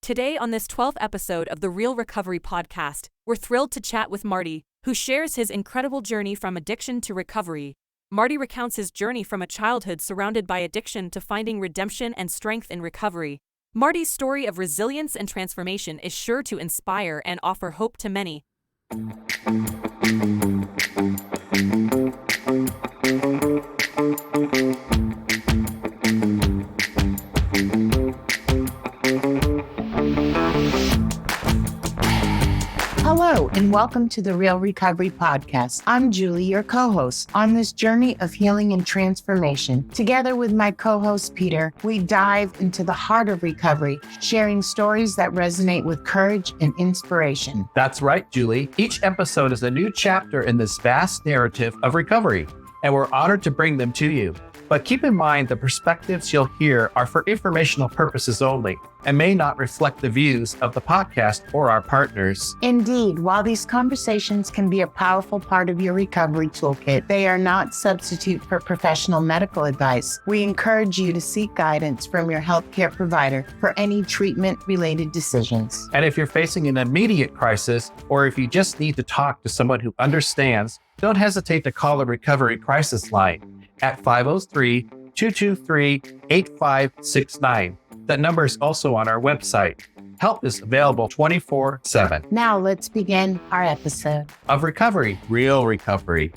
Today on this 12th episode of the Real Recovery Podcast, we're thrilled to chat with Marty, who shares his incredible journey from addiction to recovery. Marty recounts his journey from a childhood surrounded by addiction to finding redemption and strength in recovery. Marty's story of resilience and transformation is sure to inspire and offer hope to many. Hello, and welcome to the Real Recovery Podcast. I'm Julie, your co-host. On this journey of healing and transformation, together with my co-host Peter, we dive into the heart of recovery, sharing stories that resonate with courage and inspiration. That's right, Julie. Each episode is a new chapter in this vast narrative of recovery, and we're honored to bring them to you. But keep in mind the perspectives you'll hear are for informational purposes only and may not reflect the views of the podcast or our partners. Indeed, while these conversations can be a powerful part of your recovery toolkit, they are not substitute for professional medical advice. We encourage you to seek guidance from your healthcare provider for any treatment-related decisions. And if you're facing an immediate crisis, or if you just need to talk to someone who understands, don't hesitate to call the Recovery Crisis Line at 503-223-8569. That number is also on our website. Help is available 24/7. Now let's begin our episode Of recovery, real recovery.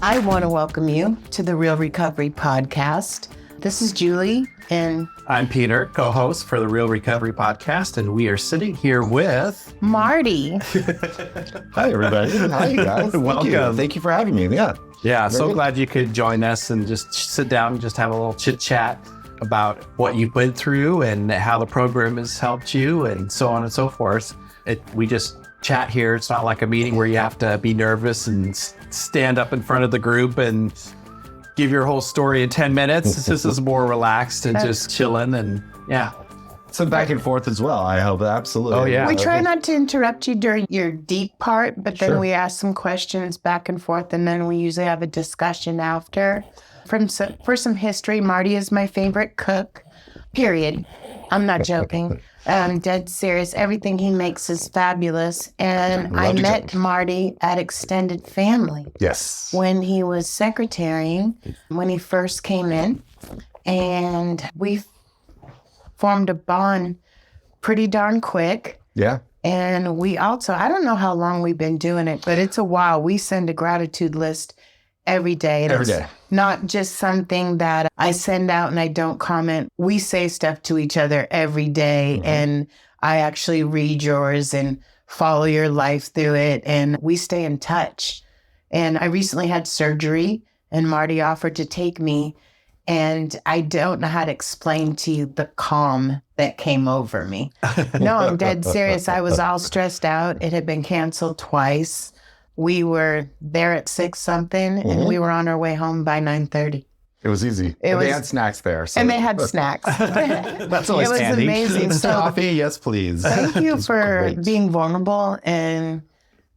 I want to welcome you to the Real Recovery Podcast. This is Julie, and I'm Peter, co-host for the Real Recovery Podcast, and we are sitting here with Marty. Hi, everybody. Hi, you guys. Welcome. Thank you for having me. Yeah, so glad you could join us and just sit down and just have a little chit chat about what you've been through and how the program has helped you and so on and so forth. We just chat here. It's not like a meeting where you have to be nervous and stand up in front of the group and give your whole story in 10 minutes. This is more relaxed and just chilling and yeah. Some back and forth as well, I hope. Absolutely. Oh, yeah. We try not to interrupt you during your deep part, but then we ask some questions back and forth, and then we usually have a discussion after. For some history, Marty is my favorite cook, period. I'm not joking. I'm dead serious. Everything he makes is fabulous. And I met Marty at Extended Family. Yes. When he was secretarying, when he first came in, and we formed a bond pretty darn quick. Yeah. And we also, I don't know how long we've been doing it, but it's a while. We send a gratitude list every day. Every day. Not just something that I send out and I don't comment. We say stuff to each other every day, and I actually read yours and follow your life through it, and we stay in touch. And I recently had surgery, and Marty offered to take me. And I don't know how to explain to you the calm that came over me. No, I'm dead serious. I was all stressed out. It had been canceled twice. We were there at 6-something, and we were on our way home by 9:30. It was easy. They had snacks there. So. And they had snacks. That's always handy. It was amazing. So coffee, yes, please. thank you for being vulnerable and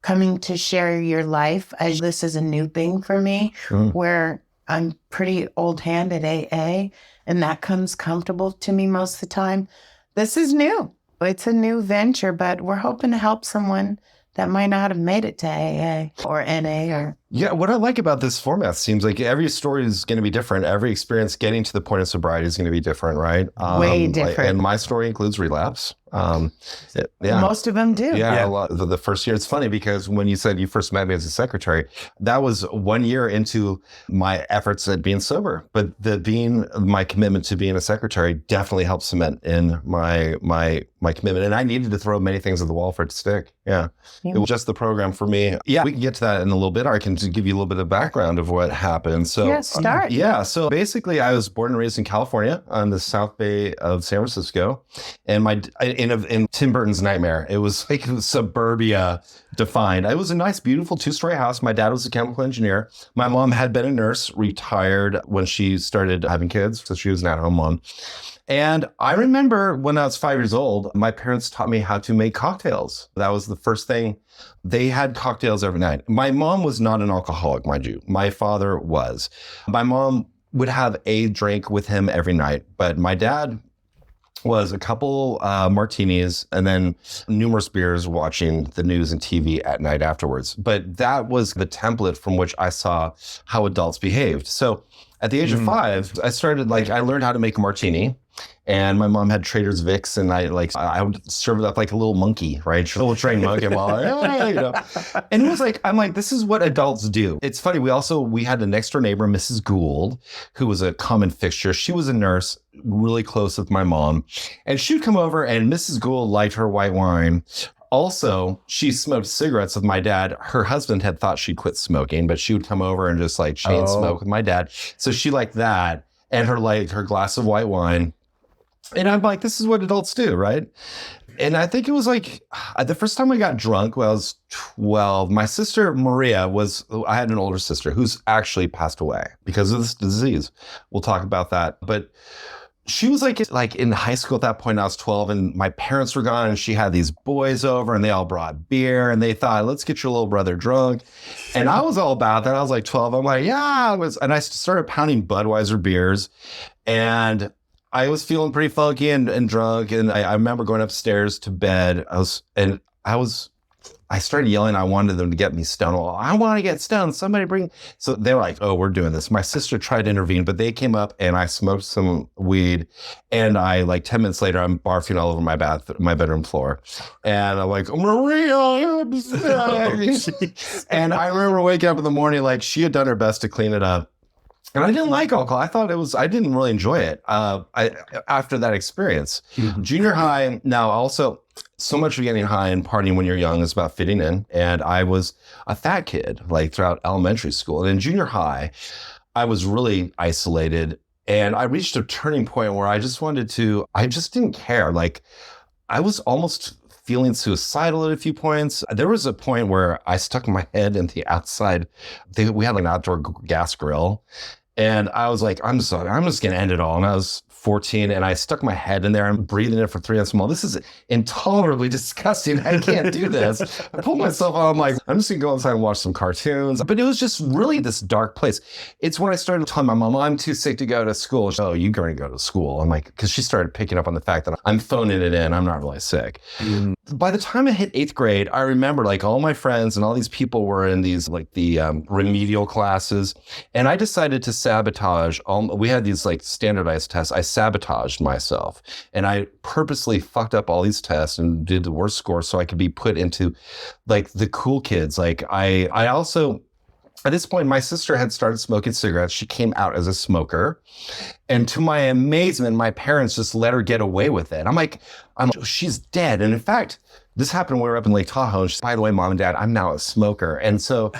coming to share your life. As this is a new thing for me, where I'm pretty old hand at AA, and that comes comfortable to me most of the time. This is new. It's a new venture, but we're hoping to help someone that might not have made it to AA or NA or... Yeah, what I like about this format seems like every story is going to be different. Every experience getting to the point of sobriety is going to be different, right? Way different. And my story includes relapse. Most of them do. Yeah. A lot, the first year, it's funny because when you said you first met me as a secretary, that was 1 year into my efforts at being sober. But my commitment to being a secretary definitely helped cement in my commitment. And I needed to throw many things at the wall for it to stick. Yeah. It was just the program for me. Yeah, we can get to that in a little bit. Or I can just give you a little bit of background of what happened. So start. So basically I was born and raised in California on the South Bay of San Francisco. And in Tim Burton's Nightmare, it was like suburbia defined. It was a nice, beautiful 2-story house. My dad was a chemical engineer. My mom had been a nurse, retired when she started having kids. So she was an at-home mom. And I remember when I was 5 years old, my parents taught me how to make cocktails. That was the first thing. They had cocktails every night. My mom was not an alcoholic, mind you. My father was. My mom would have a drink with him every night, but my dad was a couple martinis and then numerous beers watching the news and TV at night afterwards. But that was the template from which I saw how adults behaved. So at the age of 5, I learned how to make a martini. And my mom had Trader's Vicks, and I would serve it up like a little monkey, right? A little trained monkey, And it was like, I'm like, this is what adults do. It's funny. We had a next door neighbor, Mrs. Gould, who was a common fixture. She was a nurse, really close with my mom, and she'd come over, and Mrs. Gould liked her white wine. Also, she smoked cigarettes with my dad. Her husband had thought she'd quit smoking, but she would come over and just like chain smoke with my dad. So she liked that, and her glass of white wine. And I'm like, this is what adults do, right? And I think it was like the first time I got drunk when I was 12, my sister Maria I had an older sister who's actually passed away because of this disease. We'll talk about that. But she was like in high school at that point. I was 12 and my parents were gone, and she had these boys over and they all brought beer and they thought, let's get your little brother drunk. And I was all about that. I was like 12. I'm like, yeah. And I started pounding Budweiser beers, and I was feeling pretty funky and drunk. And I remember going upstairs to bed. I started yelling. I wanted them to get me stoned. Well, I want to get stoned. Somebody bring. So they were like, oh, we're doing this. My sister tried to intervene, but they came up and I smoked some weed. And 10 minutes later, I'm barfing all over my bedroom floor. And I'm like, Maria, I'm sick. And I remember waking up in the morning, like she had done her best to clean it up. And I didn't like alcohol. I didn't really enjoy it after that experience. Mm-hmm. Junior high, now also, so much of getting high and partying when you're young is about fitting in. And I was a fat kid, throughout elementary school. And in junior high, I was really isolated. And I reached a turning point where I just didn't care. I was almost feeling suicidal at a few points. There was a point where I stuck my head in the outside. We had an outdoor gas grill. And I was like, I'm just going to end it all. And I was 14 and I stuck my head in there and breathing it for 3 minutes. Well, this is intolerably disgusting. I can't do this. I pulled myself out. I'm like, I'm just going to go outside and watch some cartoons. But it was just really this dark place. It's when I started telling my mom, I'm too sick to go to school. Oh, you're going to go to school. I'm like, because she started picking up on the fact that I'm phoning it in. I'm not really sick. Mm. By the time I hit 8th grade, I remember all my friends and all these people were in these the remedial classes. And I decided to sabotage. We had these standardized tests. I sabotaged myself and I purposely fucked up all these tests and did the worst score so I could be put into the cool kids. I also, at this point, my sister had started smoking cigarettes. She came out as a smoker. And to my amazement, my parents just let her get away with it. I'm like, she's dead. And in fact, this happened when we were up in Lake Tahoe. And by the way, Mom and Dad, I'm now a smoker. And so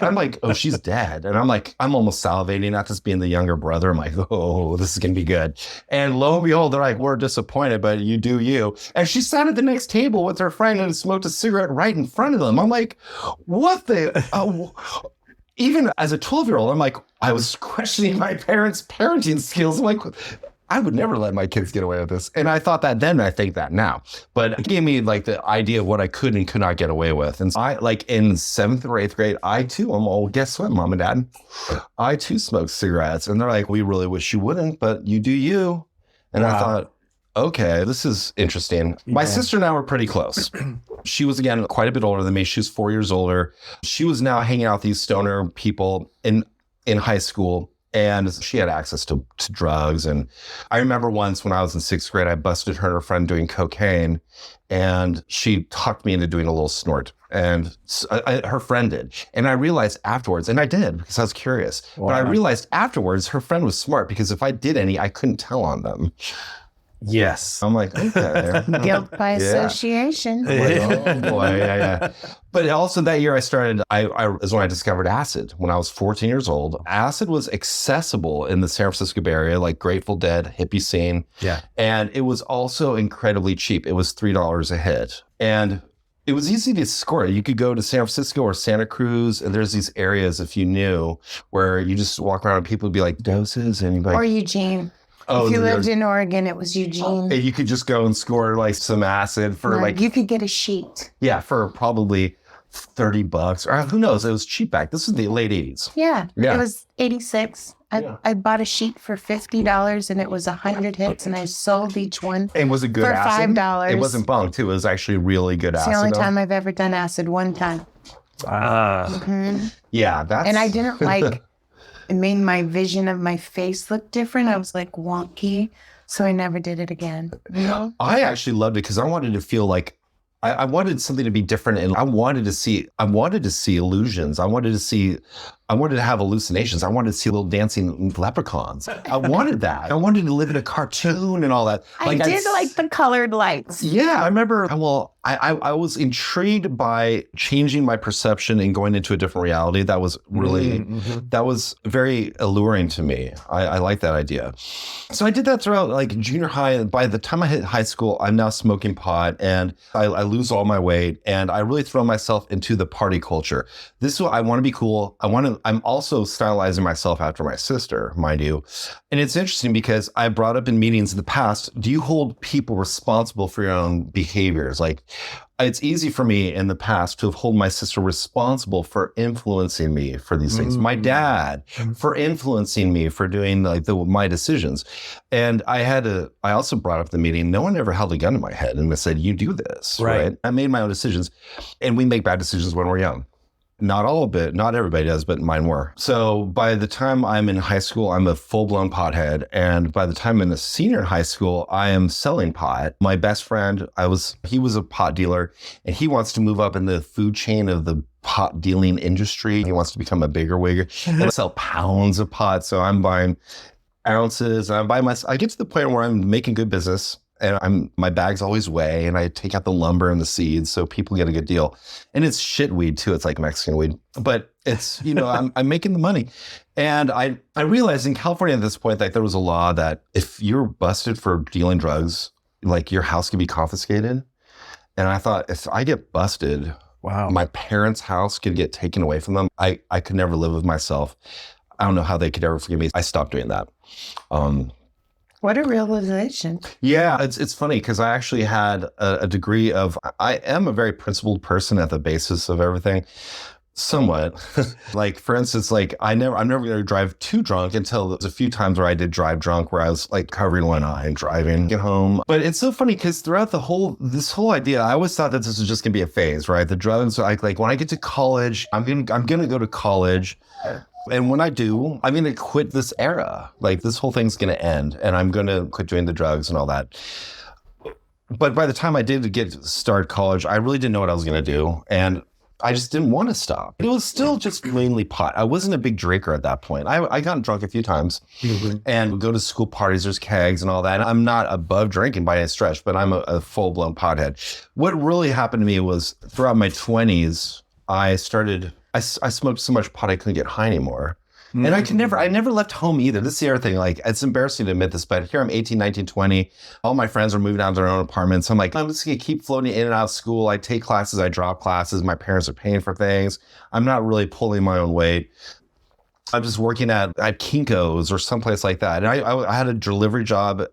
I'm like, oh, she's dead. And I'm like, I'm almost salivating, not just being the younger brother. I'm like, oh, this is going to be good. And lo and behold, they're like, we're disappointed, but you do you. And she sat at the next table with her friend and smoked a cigarette right in front of them. I'm like, what the... Even as a 12-year-old, I'm like, I was questioning my parents' parenting skills. I'm like, I would never let my kids get away with this. And I thought that then, I think that now. But it gave me the idea of what I could and could not get away with. And so I, in 7th or 8th grade, I too, guess what, Mom and Dad? I too smoke cigarettes. And they're like, we really wish you wouldn't, but you do you. And wow. I thought, okay, this is interesting. Yeah. My sister and I were pretty close. She was, again, quite a bit older than me. She was 4 years older. She was now hanging out with these stoner people in high school, and she had access to drugs. And I remember once when I was in 6th grade, I busted her and her friend doing cocaine, and she talked me into doing a little snort. And her friend did. And I realized afterwards, and I did because I was curious, wow. But I realized afterwards her friend was smart because if I did any, I couldn't tell on them. Yes. I'm like, okay. Guilt by association. Oh boy, yeah. But also that year is when I discovered acid when I was 14 years old. Acid was accessible in the San Francisco Bay Area, Grateful Dead, hippie scene. Yeah. And it was also incredibly cheap. It was $3 a hit. And it was easy to score. You could go to San Francisco or Santa Cruz, and there's these areas, if you knew, where you just walk around and people would be like, doses, and you'd be like... Or Eugene. If you lived in Oregon, it was Eugene. You could just go and score some acid for you could get a sheet. Yeah, for probably $30 or who knows? It was cheap back. This was the late 80s. Yeah. It was 86. I bought a sheet for $50 and it was 100 hits and I sold each one And was it good for acid? $5. It wasn't bunk too. It was actually really good It's acid. the only though. time I've ever done acid, one time. Yeah, that's... And I didn't like, it made my vision of my face look different. I was like wonky. So I never did it again. I actually loved it because I wanted to feel like I wanted something to be different, and I wanted to see illusions. I wanted to have hallucinations. I wanted to see little dancing leprechauns. I wanted that. I wanted to live in a cartoon and all that. I did like the colored lights. Yeah, I remember. Well, I was intrigued by changing my perception and going into a different reality. That was really, that was very alluring to me. I like that idea. So I did that throughout like junior high. And by the time I hit high school, I'm now smoking pot and I lose all my weight. And I really throw myself into the party culture. This is what I want to be cool. I'm also stylizing myself after my sister, mind you. And it's interesting because I brought up in meetings in the past, do you hold people responsible for your own behaviors? Like, it's easy for me in the past to have held my sister responsible for influencing me for these things. My dad for influencing me for doing like my decisions. And I also brought up the meeting, no one ever held a gun to my head and said, you do this, right? I made my own decisions, and we make bad decisions when we're young. Not all of it, not everybody does, but mine were. So by the time I'm in high school, I'm a full-blown pothead. And by the time I'm a senior in high school, I am selling pot. My best friend, he was a pot dealer, and he wants to move up in the food chain of the pot dealing industry. He wants to become a bigger wigger and sell pounds of pot. So I'm buying ounces, and I get to the point where I'm making good business. And my bags always weigh, and I take out the lumber and the seeds so people get a good deal. And it's shit weed too. It's like Mexican weed, but it's, I'm making the money. And I realized in California at this point, that there was a law that if you're busted for dealing drugs, like your house can be confiscated. And I thought, if I get busted, my parents' house could get taken away from them. I could never live with myself. I don't know how they could ever forgive me. I stopped doing that. What a realization. Yeah, it's funny because I actually had a degree of, I am a very principled person at the basis of everything, somewhat. Like, for instance, like I'm never going to drive too drunk until there's a few times where I did drive drunk where I was like covering one eye and driving, get home. But it's so funny because throughout this whole idea, I always thought that this was just going to be a phase, right? The drugs, like when I get to college, I'm going to go to college. And when I do, I'm going to quit this era. Like, this whole thing's going to end, and I'm going to quit doing the drugs and all that. But by the time I did start college, I really didn't know what I was going to do. And I just didn't want to stop. It was still just mainly pot. I wasn't a big drinker at that point. I got drunk a few times and would go to school parties, there's kegs and all that. And I'm not above drinking by any stretch, but I'm a full-blown pothead. What really happened to me was throughout my 20s, I smoked so much pot I couldn't get high anymore. And I never left home either. This is the other thing. Like, it's embarrassing to admit this, but here I'm 18, 19, 20. All my friends are moving out of their own apartments. I'm like, I'm just going to keep floating in and out of school. I take classes, I drop classes. My parents are paying for things. I'm not really pulling my own weight. I'm just working at Kinko's or someplace like that. And I had a delivery job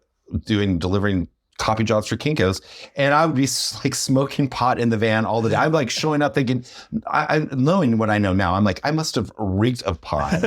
delivering copy jobs for Kinko's, and I would be like smoking pot in the van all the day. I'm like showing up thinking, knowing what I know now, I'm like, I must have reeked of pot.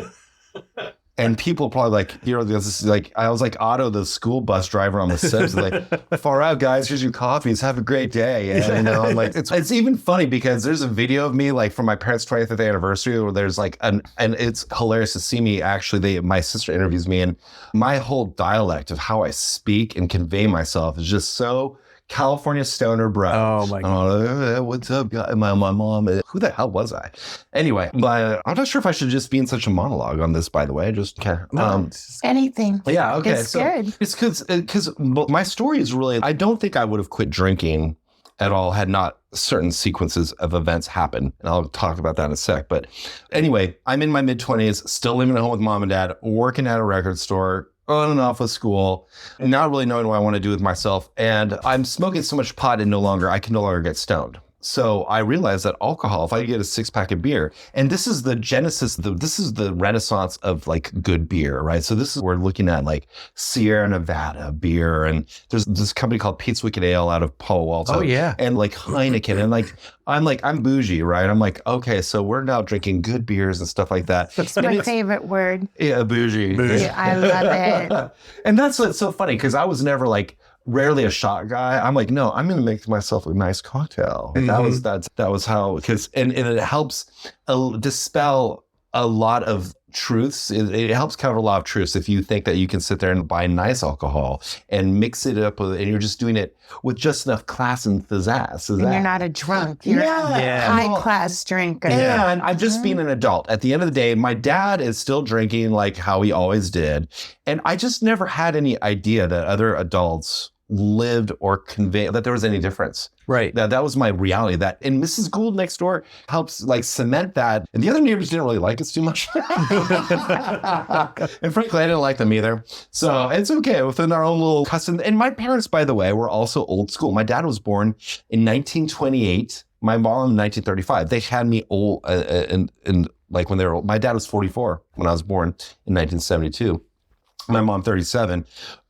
And people probably like, this is like, I was like Otto, the school bus driver on the Simpsons, like, far out guys, here's your coffees, have a great day. And I'm like, it's even funny because there's a video of me like from my parents' 25th anniversary where there's like, and it's hilarious to see me actually, my sister interviews me, and my whole dialect of how I speak and convey myself is just so California stoner bro. Oh my God. What's up, guy? My mom. Who the hell was I? Anyway, but I'm not sure if I should just be in such a monologue on this, by the way. Just anything. Yeah, okay. It's good. It's because my story is really, I don't think I would have quit drinking at all had not certain sequences of events happen. And I'll talk about that in a sec. But anyway, I'm in my mid-20s, still living at home with mom and dad, working at a record store, on and off with school, not really knowing what I want to do with myself. And I'm smoking so much pot and I can no longer get stoned. So I realized that alcohol, if I get a 6-pack of beer, and this is the genesis, this is the renaissance of like good beer, right? So this is, we're looking at like Sierra Nevada beer, and there's this company called Pete's Wicked Ale out of Palo Alto. Oh, yeah. And like Heineken, and I'm bougie, right? I'm like, okay, so we're now drinking good beers and stuff like that. That's my favorite word. Yeah, bougie. Yeah, I love it. And that's what's so funny, because I was never like, rarely a shot guy. I'm like, no, I'm going to make myself a nice cocktail. And that was how, because, and it helps dispel a lot of truths. It helps cover a lot of truths if you think that you can sit there and buy nice alcohol and mix it up with, and you're just doing it with just enough class and pizzazz. And you're not a drunk. You're a high class drinker. Yeah, and I'm just being an adult. At the end of the day, my dad is still drinking like how he always did. And I just never had any idea that other adults lived or convey that there was any difference. Right. That was my reality. That, and Mrs. Gould next door helps like cement that. And the other neighbors didn't really like us too much. And frankly, I didn't like them either. So it's okay within our own little custom. And my parents, by the way, were also old school. My dad was born in 1928. My mom in 1935. They had me old and like when they were old. My dad was 44 when I was born in 1972. My mom 37.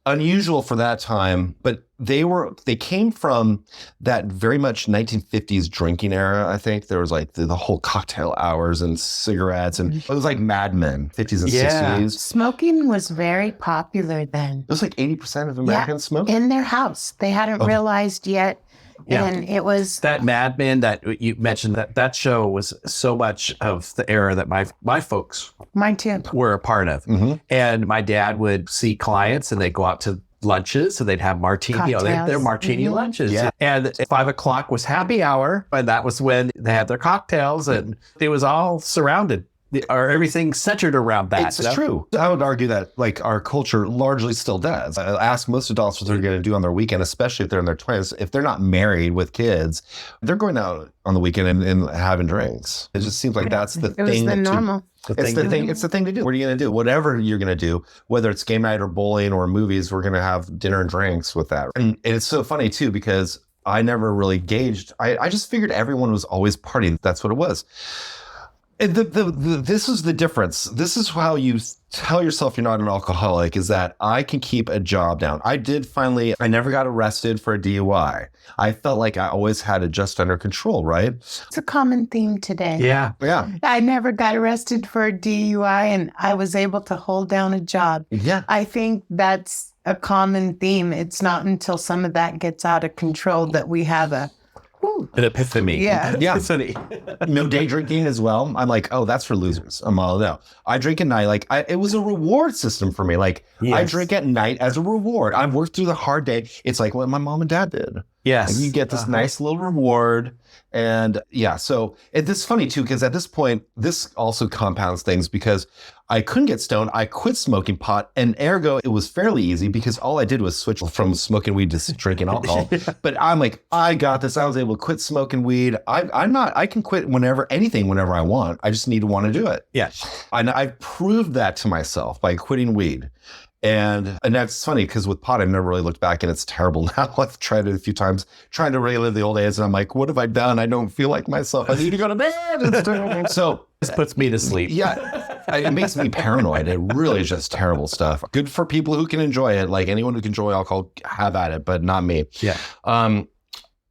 Unusual for that time, but they came from that very much 1950s drinking era. I think there was like the whole cocktail hours and cigarettes, and it was like Mad Men, 50s and 60s. Smoking was very popular then. It was like 80% of Americans smoked in their house. They hadn't realized yet. Yeah. And it was that Mad Men that you mentioned, that show was so much of the era that my folks mine too were a part of. Mm-hmm. And my dad would see clients and they'd go out to lunches, so they'd have martini, their martini lunches. Yeah. And 5 o'clock was happy hour, and that was when they had their cocktails, and it was all surrounded. Or everything centered around that. It's true. I would argue that like our culture largely still does. I ask most adults what they're going to do on their weekend, especially if they're in their 20s. If they're not married with kids, they're going out on the weekend and having drinks. It just seems like that's the thing. It was the normal. It's the thing to do. What are you going to do? Whatever you're going to do, whether it's game night or bowling or movies, we're going to have dinner and drinks with that. And it's so funny too, because I never really gauged. I just figured everyone was always partying. That's what it was. This is the difference. This is how you tell yourself you're not an alcoholic, is that I can keep a job down. I never got arrested for a DUI. I felt like I always had it just under control, right? It's a common theme today. Yeah. Yeah. I never got arrested for a DUI and I was able to hold down a job. Yeah. I think that's a common theme. It's not until some of that gets out of control that we have an epiphany. Yeah. Yeah. Epiphany. No, day drinking as well. I'm like, oh, that's for losers. I'm all no. I drink at night. Like it was a reward system for me. Like I drink at night as a reward. I've worked through the hard day. It's like what my mom and dad did. Yes. And you get this nice little reward. And yeah, so it's funny too, because at this point, this also compounds things because I couldn't get stoned. I quit smoking pot, and ergo, it was fairly easy because all I did was switch from smoking weed to drinking alcohol. But I'm like, I got this. I was able to quit smoking weed. I can quit whenever I want. I just need to want to do it. Yeah. And I've proved that to myself by quitting weed. And that's funny because with pot, I've never really looked back and it's terrible now. I've tried it a few times, trying to relive the old days. And I'm like, what have I done? I don't feel like myself. I need to go to bed. So this puts me to sleep. Yeah. It makes me paranoid. It really is just terrible stuff. Good for people who can enjoy it. Like anyone who can enjoy alcohol, have at it, but not me. Yeah.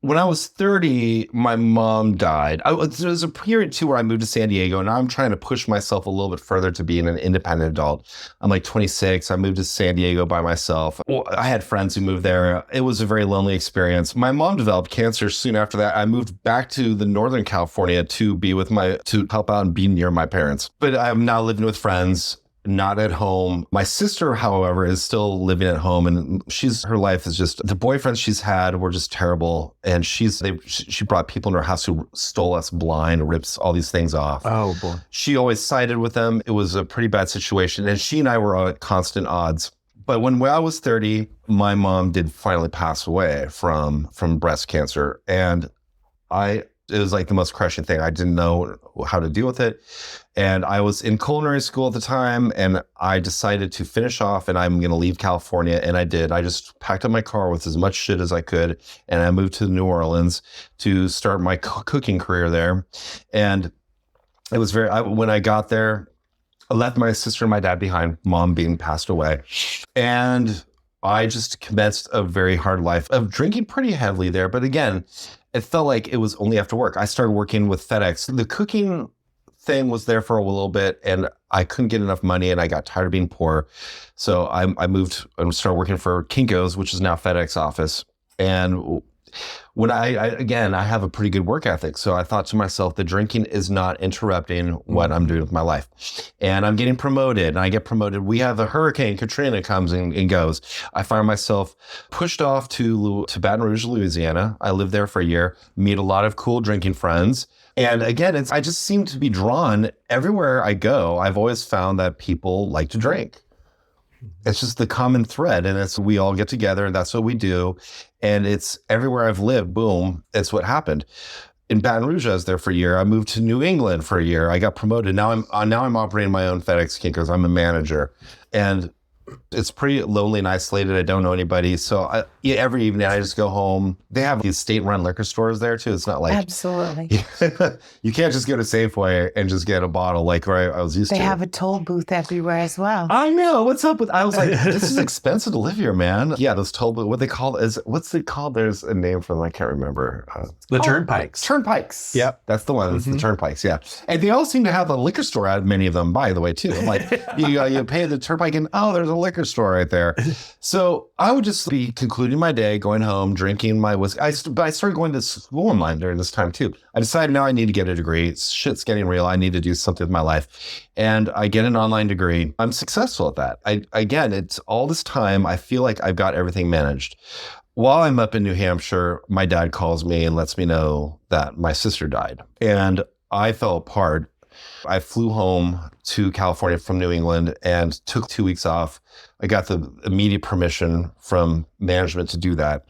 When I was 30, my mom died. There was a period too where I moved to San Diego, and now I'm trying to push myself a little bit further to being an independent adult. I'm like 26. I moved to San Diego by myself. Well, I had friends who moved there. It was a very lonely experience. My mom developed cancer soon after that. I moved back to the Northern California to help out and be near my parents. But I'm now living with friends. Not at home. My sister, however, is still living at home, and her life is just, the boyfriends she's had were just terrible. And she brought people in her house who stole us blind, rips all these things off. Oh boy. She always sided with them. It was a pretty bad situation. And she and I were at constant odds. But when I was 30, my mom did finally pass away from breast cancer. And I It was like the most crushing thing. I didn't know how to deal with it. And I was in culinary school at the time, and I decided to finish off and I'm going to leave California. And I did. I just packed up my car with as much shit as I could. And I moved to New Orleans to start my cooking career there. And it was when I got there, I left my sister and my dad behind, mom being passed away. And I just commenced a very hard life of drinking pretty heavily there. But again, it felt like it was only after work. I started working with FedEx. The cooking thing was there for a little bit, and I couldn't get enough money, and I got tired of being poor. So I moved and started working for Kinko's, which is now FedEx office. And when I have a pretty good work ethic. So I thought to myself, the drinking is not interrupting what I'm doing with my life. And I'm getting promoted, and I get promoted. We have a hurricane, Katrina comes and goes. I find myself pushed off to Baton Rouge, Louisiana. I lived there for a year, meet a lot of cool drinking friends. And again, I just seem to be drawn everywhere I go. I've always found that people like to drink. It's just the common thread, and we all get together, and that's what we do. And it's everywhere I've lived, boom, it's what happened. In Baton Rouge, I was there for a year. I moved to New England for a year. I got promoted. Now I'm operating my own FedEx Kinko's. I'm a manager, and it's pretty lonely and isolated. I don't know anybody. So every evening I just go home. They have these state-run liquor stores there too. It's not like... Absolutely. You can't just go to Safeway and just get a bottle like where I was used to. They have a toll booth everywhere as well. I know. What's up with... I was like, this is expensive to live here, man. Yeah, those toll booths, what's it called? There's a name for them. I can't remember. The Turnpikes. Turnpikes. Yep. That's the one. It's the Turnpikes, yeah. And they all seem to have a liquor store at many of them, by the way, too. Like, you pay the Turnpike and, there's a liquor store right there. So I would just be concluding my day, going home, drinking my whiskey. But I started going to school online during this time too. I decided now I need to get a degree. Shit's getting real. I need to do something with my life. And I get an online degree. I'm successful at that. Again, it's all this time. I feel like I've got everything managed. While I'm up in New Hampshire, my dad calls me and lets me know that my sister died. And I fell apart. I flew home to California from New England and took 2 weeks off. I got the immediate permission from management to do that.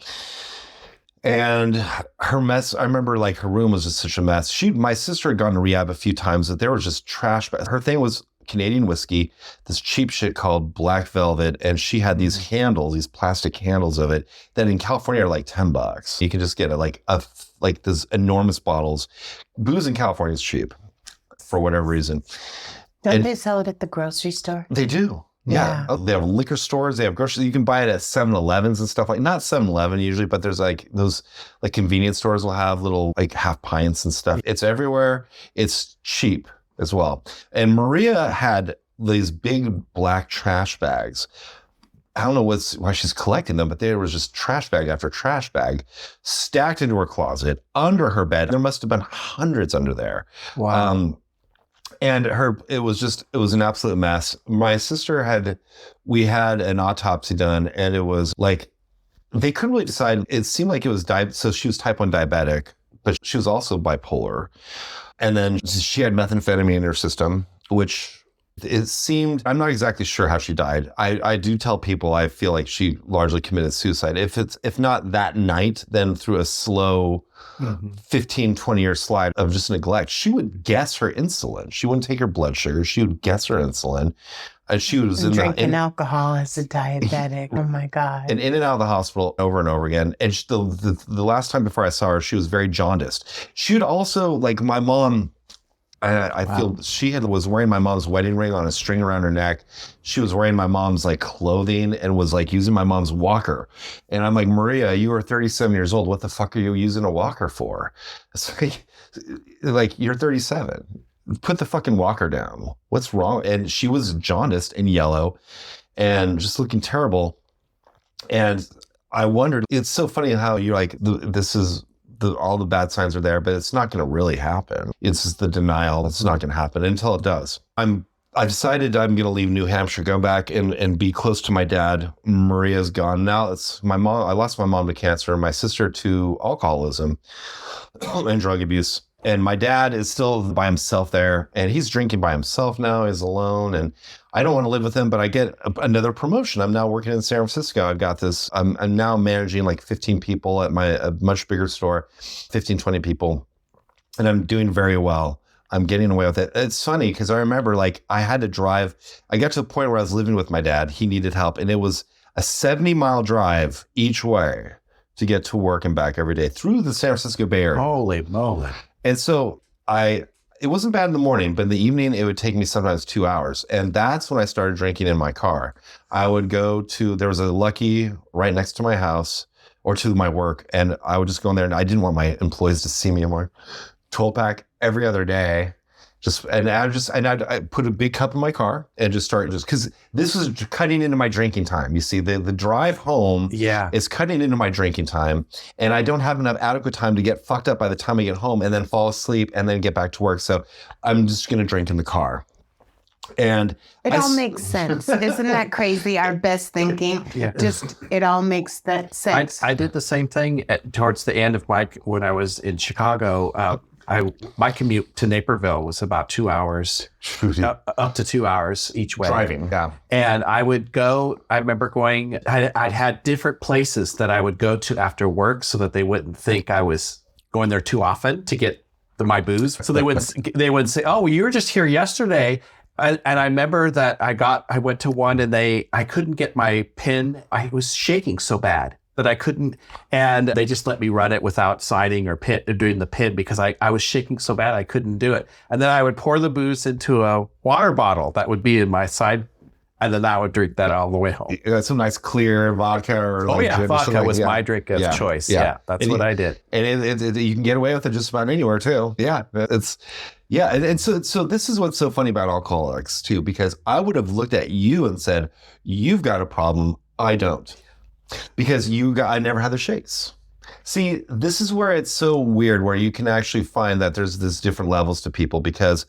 And her mess, I remember like her room was just such a mess. My sister had gone to rehab a few times, but there was just trash. Her thing was Canadian whiskey, this cheap shit called Black Velvet. And she had these handles, these plastic handles of it that in California are like $10. You can just get it like these enormous bottles. Booze in California is cheap for whatever reason. Don't they sell it at the grocery store? They do. Yeah. They have liquor stores. They have groceries. You can buy it at 7-Elevens and stuff not 7-Eleven usually, but there's like those like convenience stores will have little like half pints and stuff. It's everywhere. It's cheap as well. And Maria had these big black trash bags. I don't know why she's collecting them, but there was just trash bag after trash bag stacked into her closet, under her bed. There must have been hundreds under there. Wow. And it was an absolute mess. My sister we had an autopsy done, and it was like, they couldn't really decide. It seemed like it was so she was type 1 diabetic, but she was also bipolar. And then she had methamphetamine in her system, which it seemed, I'm not exactly sure how she died. I do tell people I feel like she largely committed suicide. If not that night, then through a slow 15, 20-year slide of just neglect. She would guess her insulin. She wouldn't take her blood sugar. She would guess her insulin. And she was drinking alcohol as a diabetic. Oh my God. And in and out of the hospital over and over again. And the last time before I saw her, she was very jaundiced. She would also, like my mom, I feel she was wearing my mom's wedding ring on a string around her neck. She was wearing my mom's like clothing and was like using my mom's walker. And I'm like, Maria, you are 37 years old. What the fuck are you using a walker for? It's like you're 37. Put the fucking walker down. What's wrong? And she was jaundiced and yellow and just looking terrible. And I wondered, it's so funny how you're like, all the bad signs are there, but it's not going to really happen. It's just the denial. It's not going to happen until it does. I decided I'm going to leave New Hampshire, go back and be close to my dad. Maria's gone. Now it's my mom. I lost my mom to cancer, my sister to alcoholism and drug abuse. And my dad is still by himself there, and he's drinking by himself now. He's alone, and I don't want to live with him, but I get another promotion. I'm now working in San Francisco. I've got this. I'm now managing like 15 people at a much bigger store, 15, 20 people. and I'm doing very well. I'm getting away with it. It's funny because I remember like I had to drive. I got to the point where I was living with my dad. He needed help. And it was a 70-mile drive each way to get to work and back every day through the San Francisco Bay Area. Holy moly. And so it wasn't bad in the morning, but in the evening, it would take me sometimes 2 hours. And that's when I started drinking in my car. I would there was a Lucky right next to my house or to my work. And I would just go in there, and I didn't want my employees to see me anymore. 12-pack every other day. I'd put a big cup in my car and because this was cutting into my drinking time. You see, the drive home is cutting into my drinking time, and I don't have enough adequate time to get fucked up by the time I get home and then fall asleep and then get back to work. So I'm just going to drink in the car. And it all makes sense. Isn't that crazy? Our best thinking. Yeah. Just, it all makes that sense. I did the same thing towards the end of when I was in Chicago. My commute to Naperville was about 2 hours, up to 2 hours each way. Driving, yeah. And I would go, I remember I'd had different places that I would go to after work so that they wouldn't think I was going there too often to get my booze. So they would say, oh, well, you were just here yesterday. And I remember that I went to one and I couldn't get my PIN. I was shaking so bad that I couldn't, and they just let me run it without signing or doing the PIN because I was shaking so bad I couldn't do it. And then I would pour the booze into a water bottle that would be in my side, and then I would drink that all the way home. Some nice clear vodka or vodka was my drink of choice. Yeah, that's what I did. And you can get away with it just about anywhere too. Yeah, and so this is what's so funny about alcoholics too, because I would have looked at you and said, "You've got a problem. I don't." Because I never had the shakes. See, this is where it's so weird, where you can actually find that there's different levels to people, because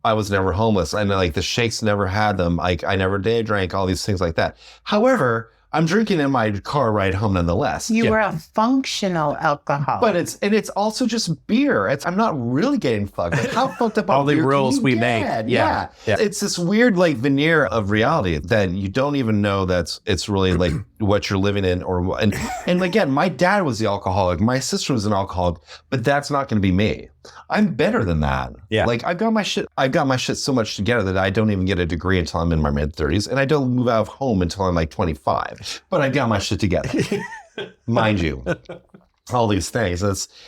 I was never homeless. And like the shakes never had them. Like I never day drank, all these things like that. However, I'm drinking in my car ride home nonetheless. You were a functional alcoholic. But it's also just beer. I'm not really getting fucked. Like, how fucked up all the rules we make. Yeah. It's this weird like veneer of reality that you don't even know it's really like what you're living in and again, my dad was the alcoholic. My sister was an alcoholic, but that's not going to be me. I'm better than that. Yeah. Like I've got my shit so much together that I don't even get a degree until I'm in my mid-30s, and I don't move out of home until I'm like 25. But I got my shit together. Mind you. All these things.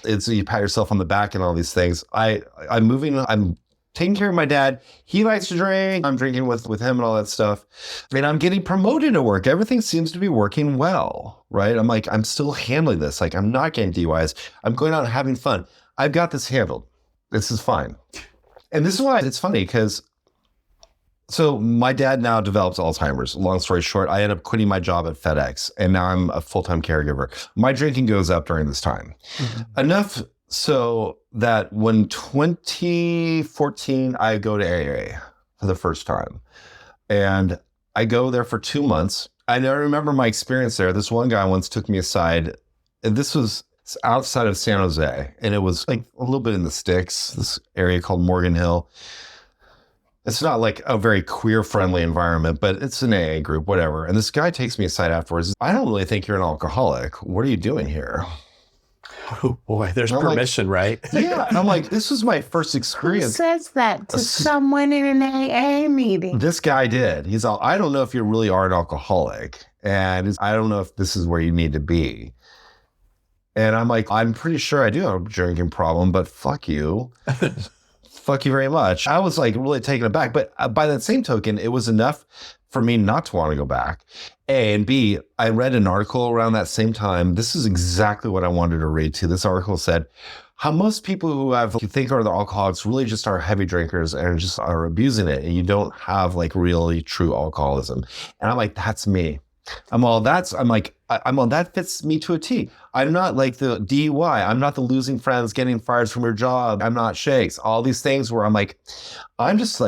It's you pat yourself on the back and all these things. I'm taking care of my dad. He likes to drink. I'm drinking with him and all that stuff. And I'm getting promoted at work. Everything seems to be working well, right? I'm like, I'm still handling this. Like, I'm not getting DUIs. I'm going out and having fun. I've got this handled. This is fine. And this is why it's funny, because so my dad now develops Alzheimer's. Long story short, I end up quitting my job at FedEx, and now I'm a full-time caregiver. My drinking goes up during this time. Mm-hmm. Enough so that when 2014, I go to AA for the first time. And I go there for 2 months. I remember my experience there. This one guy once took me aside, and this was outside of San Jose, and it was like a little bit in the sticks, this area called Morgan Hill. It's not like a very queer-friendly environment, but it's an AA group, whatever. And this guy takes me aside afterwards. I don't really think you're an alcoholic. What are you doing here? Oh boy, there's permission, right? Yeah. And I'm like, this was my first experience. Who says that to someone in an AA meeting? This guy did. He's all, I don't know if you really are an alcoholic, and I don't know if this is where you need to be. And I'm like, I'm pretty sure I do have a drinking problem, but fuck you. Fuck you very much. I was like really taken aback. But by that same token, it was enough for me not to want to go back. A, and B, I read an article around that same time. This is exactly what I wanted to read too. This article said how most people who you think are the alcoholics really just are heavy drinkers and just are abusing it. And you don't have like really true alcoholism. And I'm like, that's me. That fits me to a T. I'm not like the DUI. I'm not the losing friends, getting fired from your job. I'm not shakes. All these things where I just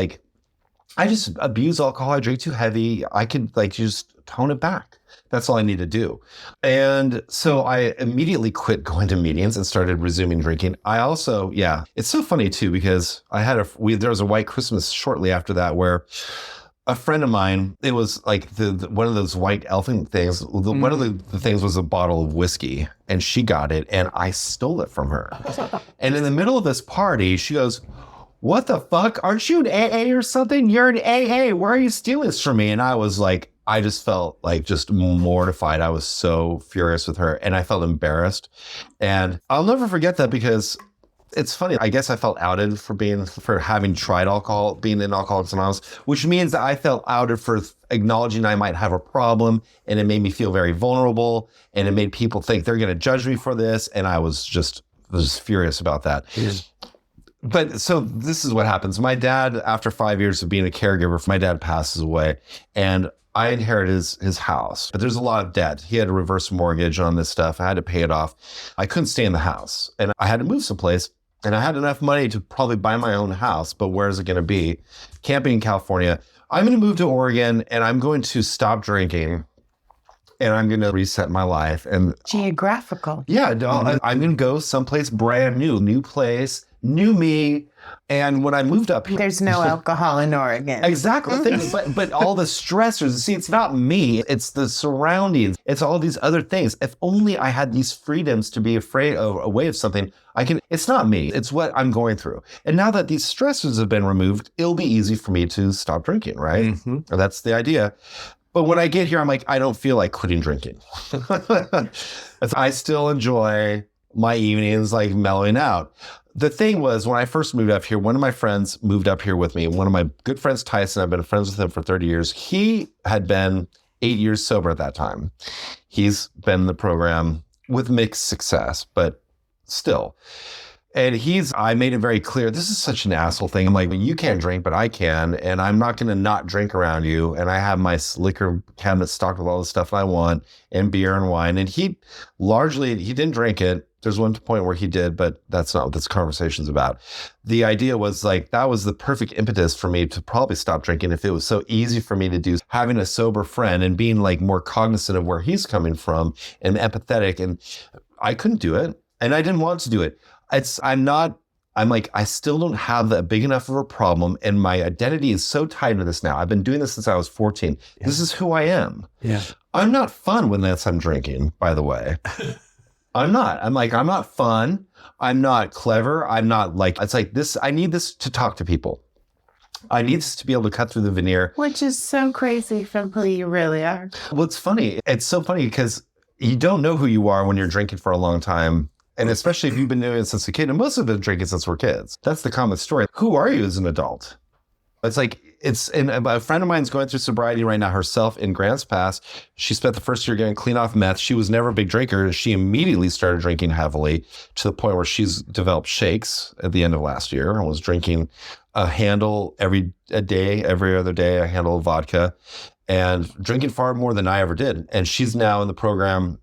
abuse alcohol. I drink too heavy. I could like just tone it back. That's all I need to do. And so I immediately quit going to meetings and started resuming drinking. I also, it's so funny too, because there was a white Christmas shortly after that where a friend of mine, it was like the one of those white elephant things. One of the things was a bottle of whiskey, and she got it, and I stole it from her. And in the middle of this party, she goes, "What the fuck? Aren't you an AA or something? You're an AA. Why are you stealing this from me?" And I was like, I just felt like just mortified. I was so furious with her, and I felt embarrassed. And I'll never forget that, because it's funny. I guess I felt outed for having tried alcohol, being in Alcoholics Anonymous, which means that I felt outed for acknowledging I might have a problem, and it made me feel very vulnerable, and it made people think they're going to judge me for this, and I was just furious about that. But so this is what happens. My dad, after 5 years of being a caregiver, my dad passes away, and I inherited his house, but there's a lot of debt. He had a reverse mortgage on this stuff. I had to pay it off. I couldn't stay in the house, and I had to move someplace. And I had enough money to probably buy my own house, but where is it going to be? Can't be in California. I'm going to move to Oregon, and I'm going to stop drinking, and I'm going to reset my life. And geographical. Yeah, I'm going to go someplace brand new place, new me. And when I moved up here, there's no alcohol in Oregon. Exactly. But all the stressors, see, it's not me, it's the surroundings. It's all these other things. If only I had these freedoms to be away of something, it's not me, it's what I'm going through. And now that these stressors have been removed, it'll be easy for me to stop drinking, right? Mm-hmm. That's the idea. But when I get here, I'm like, I don't feel like quitting drinking. I still enjoy my evenings, like mellowing out. The thing was, when I first moved up here, one of my friends moved up here with me. One of my good friends, Tyson, I've been friends with him for 30 years. He had been 8 years sober at that time. He's been in the program with mixed success, but still. And I made it very clear, this is such an asshole thing. I'm like, well, you can't drink, but I can, and I'm not going to not drink around you. And I have my liquor cabinet stocked with all the stuff I want, and beer and wine. And he didn't drink it. There's one point where he did, but that's not what this conversation's about. The idea was like, that was the perfect impetus for me to probably stop drinking if it was so easy for me to do, having a sober friend and being like more cognizant of where he's coming from and empathetic. And I couldn't do it, and I didn't want to do it. I still don't have that big enough of a problem, and my identity is so tied to this now. I've been doing this since I was 14. Yeah. This is who I am. Yeah. I'm not fun unless I'm drinking, by the way. I'm not. I'm not fun. I'm not clever. I'm not like, it's like this. I need this to talk to people. I need this to be able to cut through the veneer. Which is so crazy from who you really are. Well, it's funny. It's so funny because you don't know who you are when you're drinking for a long time. And especially if you've been doing it since a kid, and most of us have been drinking since we're kids. That's the common story. Who are you as an adult? It's like, and a friend of mine's going through sobriety right now herself in Grants Pass. She spent the first year getting clean off meth. She was never a big drinker. She immediately started drinking heavily to the point where she's developed shakes at the end of last year and was drinking a handle every other day, a handle of vodka, and drinking far more than I ever did. And she's now in the program.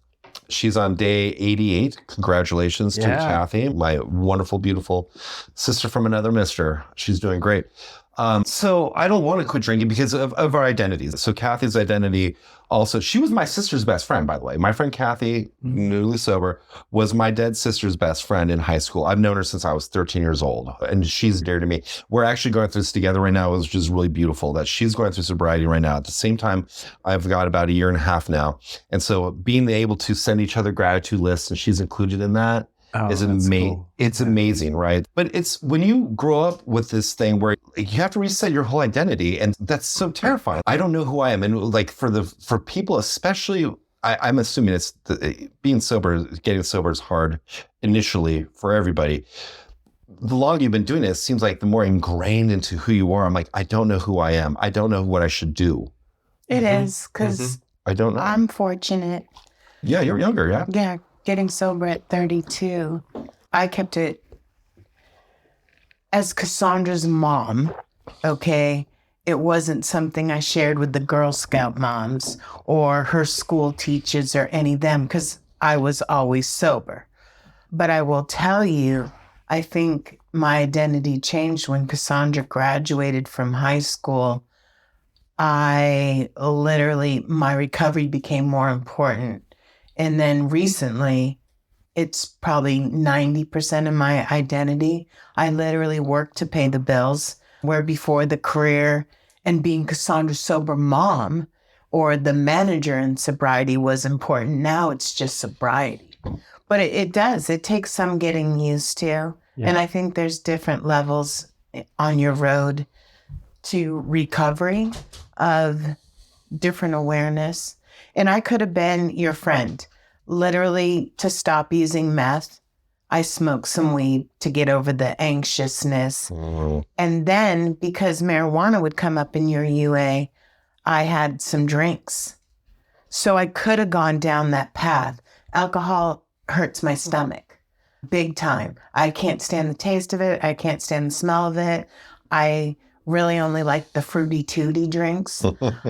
She's on day 88. Congratulations to Kathy, my wonderful, beautiful sister from another mister. She's doing great. So I don't want to quit drinking because of our identities. So Kathy's identity also, she was my sister's best friend, by the way. My friend Kathy, newly sober, was my dead sister's best friend in high school. I've known her since I was 13 years old, and she's dear to me. We're actually going through this together right now, which is really beautiful that she's going through sobriety right now. At the same time, I've got about a year and a half now. And so being able to send each other gratitude lists, and she's included in that, is amazing. Cool. It's amazing, right? But it's when you grow up with this thing where you have to reset your whole identity, and that's so terrifying. I don't know who I am, and like for people, especially, I'm assuming it's getting sober is hard initially for everybody. The longer you've been doing it seems like the more ingrained into who you are. I'm like, I don't know who I am. I don't know what I should do. It is because I don't know. I'm fortunate. Yeah, you're younger. Yeah. Yeah. Getting sober at 32, I kept it as Cassandra's mom, okay? It wasn't something I shared with the Girl Scout moms or her school teachers or any of them because I was always sober. But I will tell you, I think my identity changed when Cassandra graduated from high school. My recovery became more important. And then recently, it's probably 90% of my identity. I literally work to pay the bills, where before the career, and being Cassandra's sober mom or the manager in sobriety was important. Now it's just sobriety. But it does. It takes some getting used to. Yeah. And I think there's different levels on your road to recovery of different awareness. And I could have been your friend, literally to stop using meth. I smoked some weed to get over the anxiousness. Mm-hmm. And then because marijuana would come up in your UA, I had some drinks. So I could have gone down that path. Alcohol hurts my stomach big time. I can't stand the taste of it. I can't stand the smell of it. I really only like the fruity tooty drinks.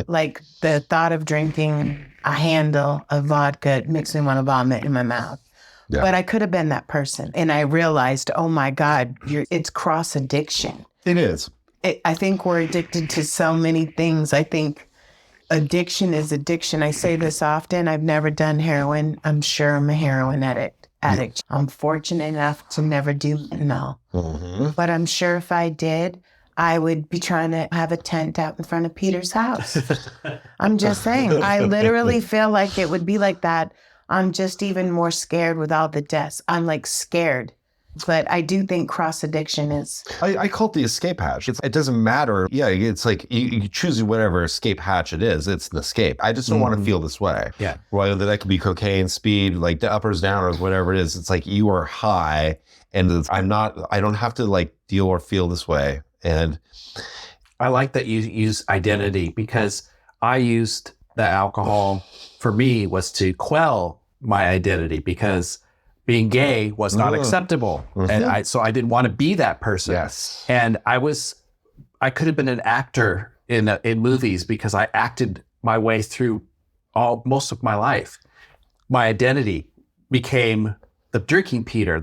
Like the thought of drinking a handle of vodka makes me want to vomit in my mouth. Yeah. But I could have been that person. And I realized, oh my God, it's cross addiction. It is. I think we're addicted to so many things. I think addiction is addiction. I say this often. I've never done heroin. I'm sure I'm a heroin addict. I'm fortunate enough to never do fentanyl. Mm-hmm. But I'm sure if I did, I would be trying to have a tent out in front of Peter's house. I'm just saying. I literally feel like it would be like that. I'm just even more scared with all the deaths. I'm like scared. But I do think cross addiction is. I call it the escape hatch. It doesn't matter. Yeah, it's like you choose whatever escape hatch it is. It's an escape. I just don't want to feel this way. Yeah. Whether that could be cocaine, speed, like the uppers, downers, whatever it is. It's like you are high, and I don't have to like deal or feel this way. And I like that you use identity, because I used the alcohol for me was to quell my identity, because being gay was not acceptable. Mm-hmm. And so I didn't want to be that person. Yes. And I could have been an actor in movies, because I acted my way through most of my life. My identity became the drinking Peter.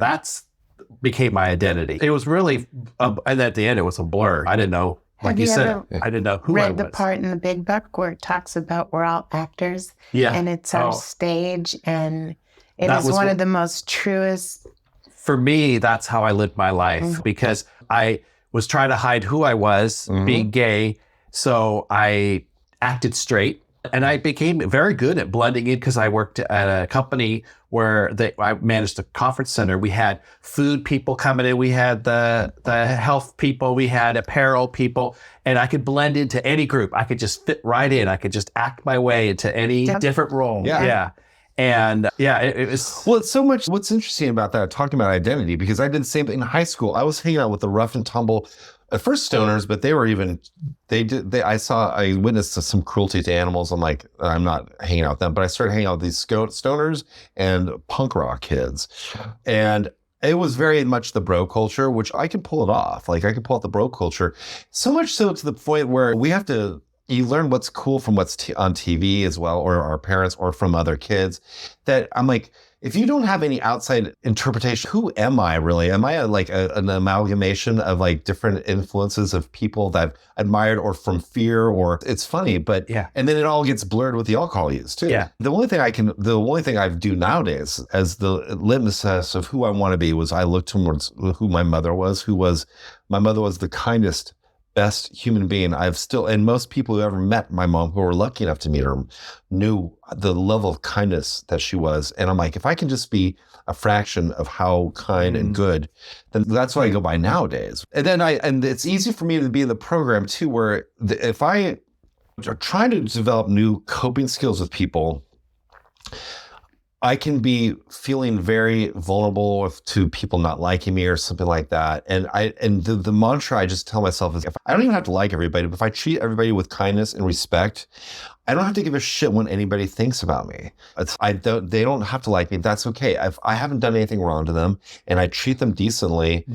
Became my identity. It was really, and at the end, it was a blur. I didn't know, like you said, I didn't know who I was. Read the part in The Big Buck where it talks about we're all actors, and it's our stage, and it is one of the most truest. For me, that's how I lived my life, because I was trying to hide who I was, being gay, so I acted straight. And I became very good at blending in, because I worked at a company where I managed a conference center. We had food people coming in. We had the health people. We had apparel people. And I could blend into any group. I could just fit right in. I could just act my way into any different role. Yeah. And it was... Well, it's so much... What's interesting about that, talking about identity, because I did the same thing in high school. I was hanging out with the rough and tumble, at first stoners, but I witnessed some cruelty to animals. I'm like, I'm not hanging out with them, but I started hanging out with these stoners and punk rock kids. And it was very much the bro culture, which I can pull it off. Like I can pull out the bro culture. So much so to the point where you learn what's cool from what's on TV as well, or our parents, or from other kids, that I'm like, if you don't have any outside interpretation, who am I really? Am I an amalgamation of like different influences of people that I've admired, or from fear, or it's funny, but yeah. And then it all gets blurred with the alcohol use too. Yeah. The only thing I do nowadays as the litmus test of who I want to be was I look towards who my mother was. My mother was the kindest, best human being and most people who ever met my mom, who were lucky enough to meet her, knew the level of kindness that she was. And I'm like, if I can just be a fraction of how kind and good, then that's what I go by nowadays. And it's easy for me to be in the program too, where if I are trying to develop new coping skills with people, I can be feeling very vulnerable to people not liking me or something like that. And the mantra I just tell myself is, if I don't even have to like everybody, but if I treat everybody with kindness and respect, I don't have to give a shit what anybody thinks about me. They don't have to like me. That's okay. If I haven't done anything wrong to them and I treat them decently,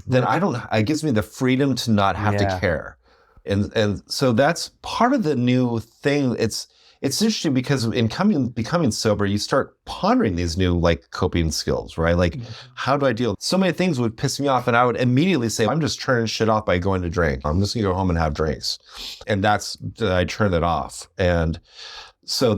then it gives me the freedom to not have to care. And so that's part of the new thing. It's interesting because in becoming sober, you start pondering these new like coping skills, right? Like, how do I deal? So many things would piss me off, and I would immediately say, I'm just turning shit off by going to drink. I'm just gonna go home and have drinks. And I turn it off. And So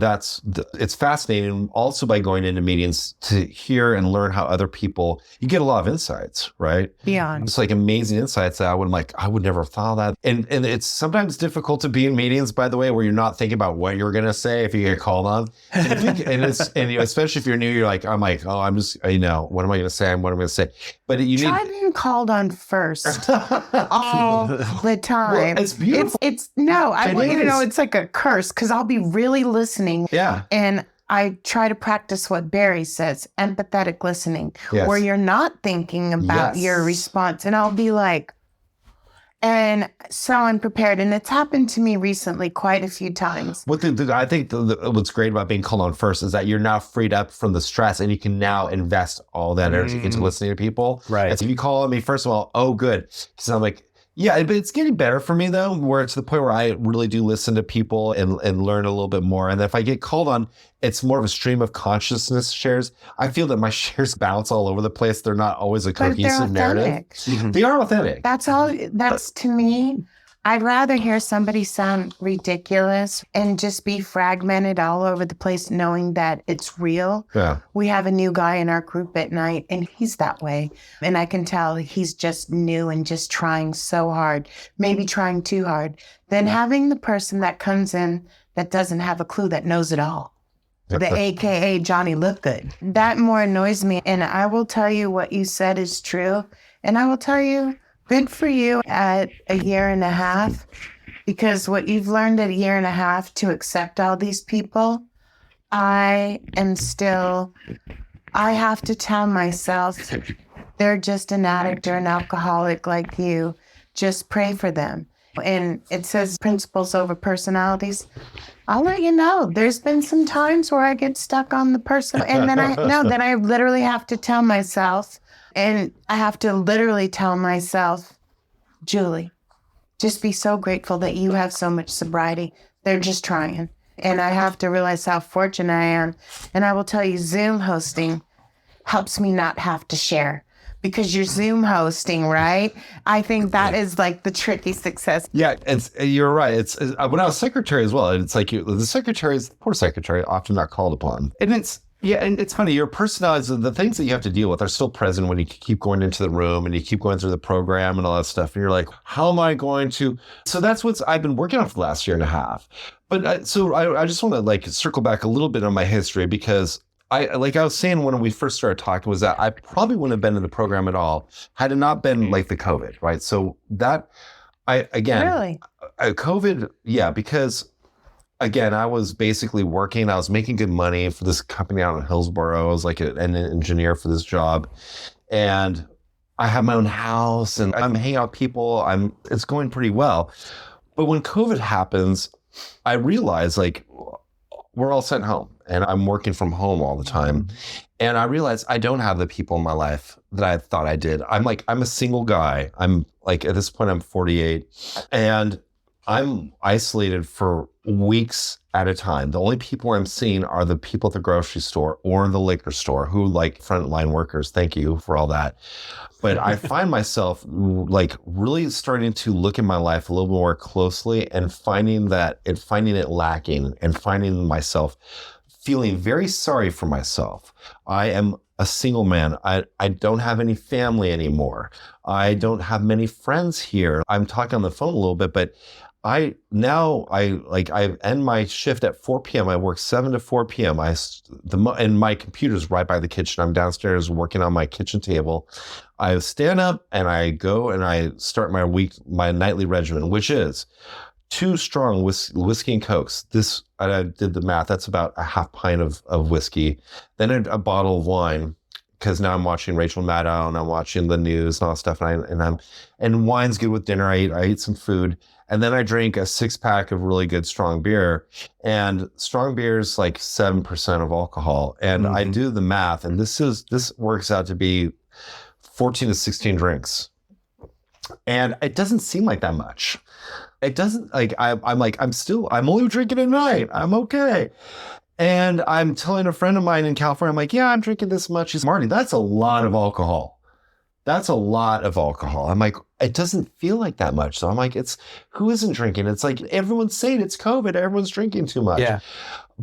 it's fascinating also by going into meetings to hear and learn how other people, you get a lot of insights, right? Beyond. It's like amazing insights that I would never have thought of that. And it's sometimes difficult to be in meetings, by the way, where you're not thinking about what you're going to say if you get called on. Especially if you're new, you're like, I'm what am I going to say? What am I going to say? But Try being called on first all the time. Well, it's beautiful. I want you to know it's like a curse because I'll be really listening. Yeah. And I try to practice what Barry says, empathetic listening, where you're not thinking about your response. And I'll be like, and so unprepared. And it's happened to me recently quite a few times. I think what's great about being called on first is that you're now freed up from the stress and you can now invest all that energy into listening to people. Right. And so if you call on me, first of all, oh, good. So I'm like, yeah, but it's getting better for me though, where it's to the point where I really do listen to people and learn a little bit more. And if I get called on, it's more of a stream of consciousness shares. I feel that my shares bounce all over the place. They're not always a cohesive narrative. They are authentic. That's to me. I'd rather hear somebody sound ridiculous and just be fragmented all over the place, knowing that it's real. Yeah. We have a new guy in our group at night, and he's that way. And I can tell he's just new and just trying so hard, maybe trying too hard. Then having the person that comes in that doesn't have a clue, that knows it all. The AKA Johnny Lookgood. That more annoys me. And I will tell you what you said is true. And I will tell you, good for you at a year and a half, because what you've learned at a year and a half to accept all these people, I have to tell myself they're just an addict or an alcoholic like you. Just pray for them. And it says principles over personalities. I'll let you know. There's been some times where I get stuck on the person, and then I literally have to tell myself, and I have to literally tell myself, Julie, just be so grateful that you have so much sobriety. They're just trying. And I have to realize how fortunate I am. And I will tell you, Zoom hosting helps me not have to share. Because you're Zoom hosting, right? I think that is like the tricky success. Yeah, you're right. It's when I was secretary as well. It's like the poor secretary, often not called upon. And it's funny. Your personalities, the things that you have to deal with, are still present when you keep going into the room and you keep going through the program and all that stuff. And you're like, how am I going to? So that's what I've been working on for the last year and a half. But I just want to circle back a little bit on my history, because I was saying when we first started talking, was that I probably wouldn't have been in the program at all had it not been like the COVID, right? So that COVID, because again, I was basically working. I was making good money for this company out in Hillsborough. I was like an engineer for this job, and I have my own house, and I'm hanging out with people. It's going pretty well. But when COVID happens, I realized we're all sent home, and I'm working from home all the time. And I realized I don't have the people in my life that I thought I did. I'm a single guy. I'm at this point, I'm 48, and I'm isolated for weeks at a time. The only people I'm seeing are the people at the grocery store or the liquor store who frontline workers. Thank you for all that. But I find myself really starting to look at my life a little more closely and finding it lacking, and finding myself feeling very sorry for myself. I am a single man. I don't have any family anymore. I don't have many friends here. I'm talking on the phone a little bit, but I end my shift at 4 p.m. I work 7 to 4 p.m. And my computer's right by the kitchen. I'm downstairs working on my kitchen table. I stand up and I go and I start my nightly regimen, which is 2 strong whiskey and Cokes. I did the math. That's about a half pint of whiskey. Then a bottle of wine, because now I'm watching Rachel Maddow and I'm watching the news and all that stuff. And wine's good with dinner. I eat some food. And then I drink a 6-pack of really good strong beer. And strong beer is 7% of alcohol. And I do the math, and this works out to be 14 to 16 drinks. And it doesn't seem like that much. It doesn't, I'm only drinking at night. I'm okay. And I'm telling a friend of mine in California, I'm like, yeah, I'm drinking this much. He's Marty, that's a lot of alcohol. That's a lot of alcohol. I'm like, it doesn't feel like that much. So I'm like, who isn't drinking? It's like, everyone's saying it's COVID. Everyone's drinking too much. Yeah.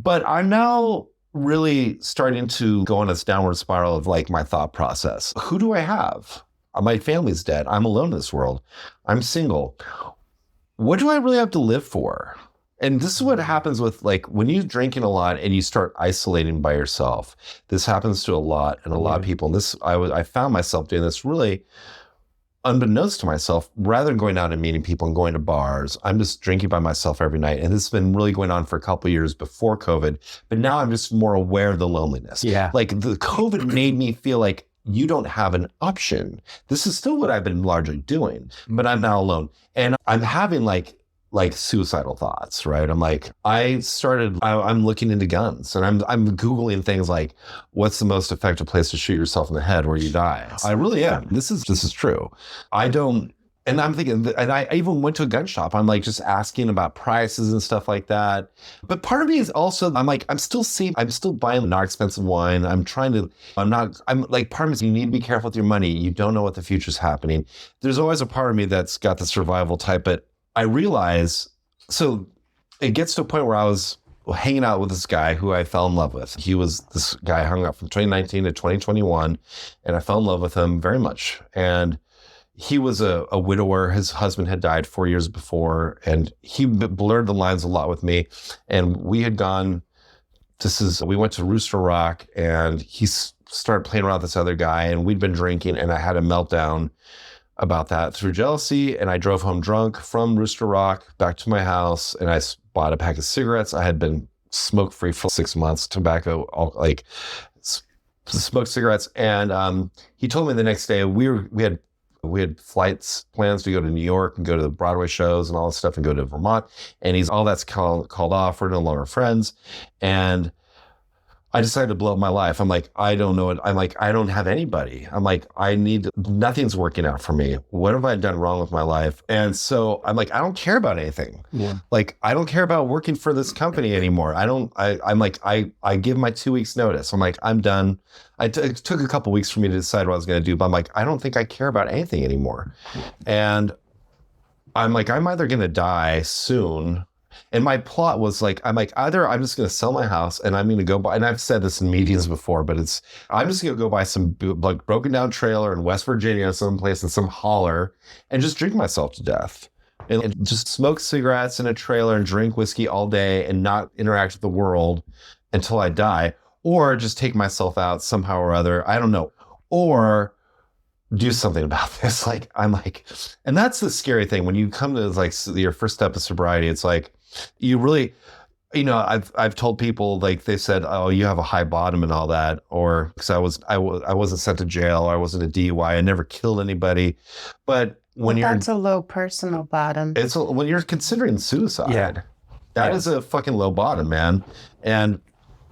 But I'm now really starting to go on this downward spiral of like my thought process. Who do I have? My family's dead. I'm alone in this world. I'm single. What do I really have to live for? And this is what happens with like when you're drinking a lot and you start isolating by yourself. This happens to a lot of people. And this I found myself doing this really unbeknownst to myself. Rather than going out and meeting people and going to bars, I'm just drinking by myself every night. And this has been really going on for a couple of years before COVID. But now I'm just more aware of the loneliness. Yeah, like the COVID made me feel like you don't have an option. This is still what I've been largely doing, but I'm now alone, and I'm having like suicidal thoughts, right? I'm like, I'm looking into guns, and I'm Googling things like, what's the most effective place to shoot yourself in the head where you die? I really am. This is true. And I'm thinking, and I even went to a gun shop. I'm like just asking about prices and stuff like that. But part of me is also, I'm still buying not expensive wine. I'm like, part of me is you need to be careful with your money. You don't know what the future's happening. There's always a part of me that's got the survival type, but I realize, so it gets to a point where I was hanging out with this guy who I fell in love with. This guy hung out from 2019 to 2021, and I fell in love with him very much. And he was a widower. His husband had died 4 years before, and he blurred the lines a lot with me. And we had we went to Rooster Rock, and he started playing around with this other guy, and we'd been drinking, and I had a meltdown about that through jealousy. And I drove home drunk from Rooster Rock back to my house, and I bought a pack of cigarettes. I had been smoke-free for 6 months, smoked cigarettes. And he told me the next day we had flights plans to go to New York and go to the Broadway shows and all this stuff and go to Vermont. And all that's called off. We're no longer friends. And I decided to blow up my life. I'm like, I don't know it. I'm like, I don't have anybody. I'm like, nothing's working out for me. What have I done wrong with my life? And so I'm like, I don't care about anything. Yeah. Like, I don't care about working for this company anymore. I give my 2 weeks notice. I'm like, I'm done. It took a couple weeks for me to decide what I was going to do, but I'm like, I don't think I care about anything anymore. And I'm like, I'm either going to die soon. And my plot was like, either I'm just going to sell my house and I'm going to go buy, and I've said this in meetings before, but I'm just going to go buy some like broken down trailer in West Virginia, someplace in some holler, and just drink myself to death. And just smoke cigarettes in a trailer and drink whiskey all day and not interact with the world until I die, or just take myself out somehow or other. I don't know. Or do something about this. And that's the scary thing. When you come to like your first step of sobriety, it's like, you really, I've told people, like they said, oh, you have a high bottom and all that, or because I wasn't sent to jail, I wasn't a DUI, I never killed anybody. But that's a low personal bottom. When you're considering suicide, that is a fucking low bottom, man. And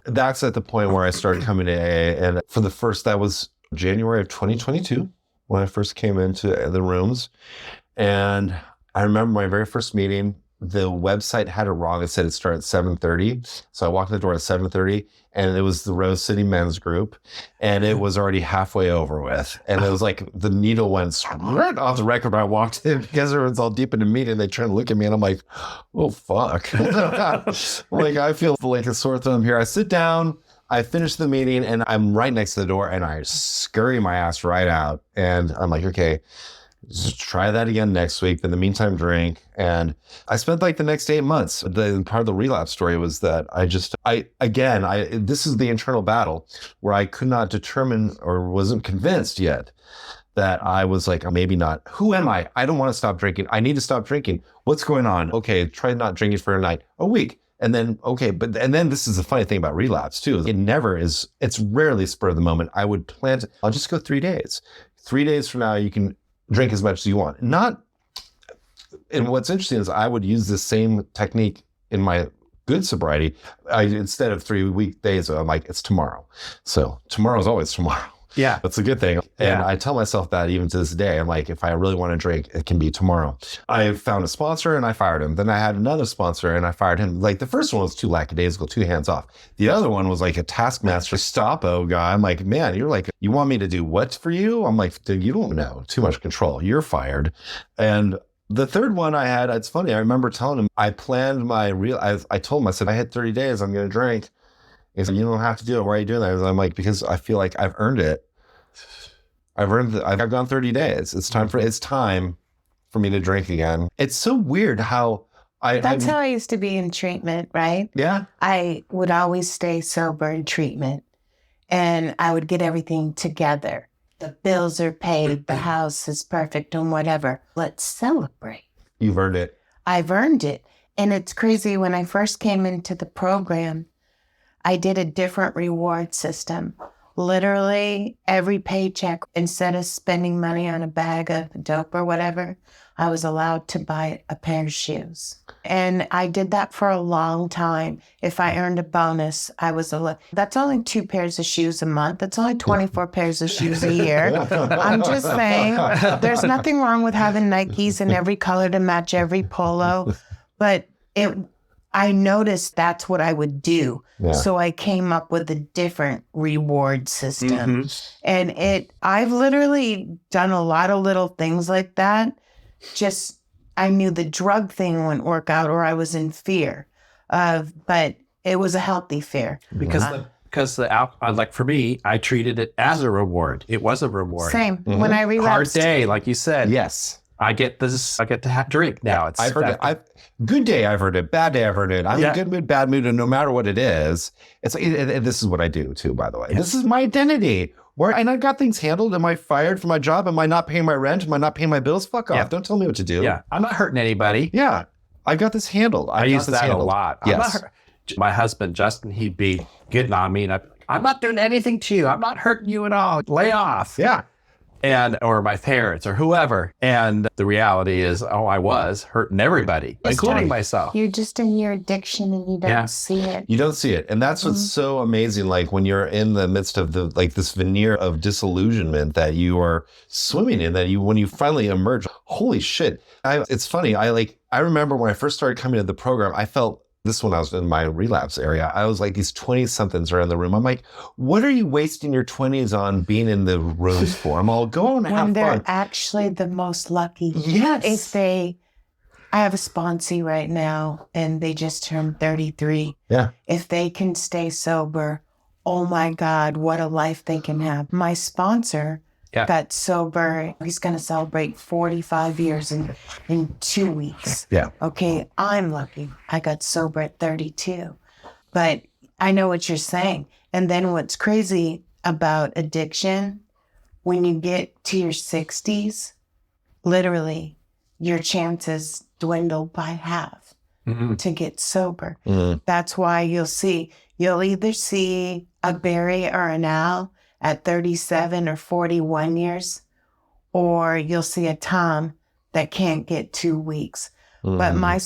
that's at the point where I started coming to AA. And that was January of 2022 when I first came into the rooms. And I remember my very first meeting. The website had it wrong. It said it started at 7:30. So I walked in the door at 7:30, and it was the Rose City Men's Group, and it was already halfway over with. And it was like the needle went right off the record when I walked in, because everyone's all deep in the meeting. They try to look at me, and I'm like, oh, fuck. Like, I feel like a sore thumb here. I sit down, I finish the meeting, and I'm right next to the door, and I scurry my ass right out. And I'm like, okay, just try that again next week. In the meantime, drink. And I spent like the next 8 months. The part of the relapse story was that this is the internal battle where I could not determine or wasn't convinced yet that I was like, maybe not. Who am I? I don't want to stop drinking. I need to stop drinking. What's going on? Okay, try not drinking for a week. And then, then this is the funny thing about relapse too. It's rarely spur of the moment. I'll just go 3 days. 3 days from now, you can drink as much as you want. And what's interesting is I would use the same technique in my good sobriety. Instead of 3 weekdays, I'm like, it's tomorrow. So tomorrow's always tomorrow. Yeah. That's a good thing. And I tell myself that even to this day. I'm like, if I really want to drink, it can be tomorrow. I found a sponsor and I fired him. Then I had another sponsor and I fired him. Like the first one was too lackadaisical, too hands off. The other one was like a taskmaster Stapo guy. I'm like, man, you want me to do what for you? I'm like, dude, you don't know. Too much control. You're fired. And The third one I had, it's funny. I remember telling him, I planned my I told him, I said, I had 30 days, I'm going to drink. He said, you don't have to do it. Why are you doing that? I'm like, because I feel like I've earned it. I've gone 30 days. It's time for me to drink again. It's so weird how That's how I used to be in treatment, right? Yeah. I would always stay sober in treatment and I would get everything together. The bills are paid, the house is perfect and whatever. Let's celebrate. You've earned it. I've earned it. And it's crazy, when I first came into the program, I did a different reward system. Literally every paycheck, instead of spending money on a bag of dope or whatever, I was allowed to buy a pair of shoes. And I did that for a long time. If I earned a bonus, that's only 2 pairs of shoes a month. That's only 24 pairs of shoes a year. I'm just saying, there's nothing wrong with having Nikes in every color to match every polo. But I noticed that's what I would do. Yeah. So I came up with a different reward system. Mm-hmm. And I've literally done a lot of little things like that. Just, I knew the drug thing wouldn't work out, or I was in fear but it was a healthy fear. Because the alcohol, like for me, I treated it as a reward. It was a reward. Same. Mm-hmm. When I relapsed. Hard day, like you said. Yes. I get to have drink now. I've heard it. Good day, I've heard it. Bad day, I've heard it. I'm in good mood, bad mood, and no matter what it is, it's like, and this is what I do too, by the way. Yes. This is my identity. And I got things handled. Am I fired from my job? Am I not paying my rent? Am I not paying my bills? Fuck off. Don't tell me what to do. Yeah. I'm not hurting anybody. Yeah. I got this handled. I use that a lot. Yes. My husband, Justin, he'd be getting on me, and I'm not doing anything to you. I'm not hurting you at all. Lay off. Yeah. Or my parents or whoever. And the reality is, I was hurting everybody, including myself. You're just in your addiction and you don't see it. You don't see it. And that's what's so amazing. Like when you're in the midst of this veneer of disillusionment that you are swimming in, when you finally emerge, holy shit. It's funny. I remember when I first started coming to the program, I felt this when I was in my relapse area. I was like, these 20-somethings are in the room. I'm like, what are you wasting your 20s on being in the rooms for? I'm all, go and have fun. When they're actually the most lucky. Yes. I have a sponsee right now and they just turned 33. Yeah. If they can stay sober, oh my God, what a life they can have. My sponsor got sober. He's going to celebrate 45 years in 2 weeks. Yeah. Okay, I'm lucky. I got sober at 32. But I know what you're saying. And then what's crazy about addiction, when you get to your 60s, literally your chances dwindle by half to get sober. Mm-hmm. That's why you'll either see a Barry or an Al at 37 or 41 years, or you'll see a Tom that can't get 2 weeks. Mm. But my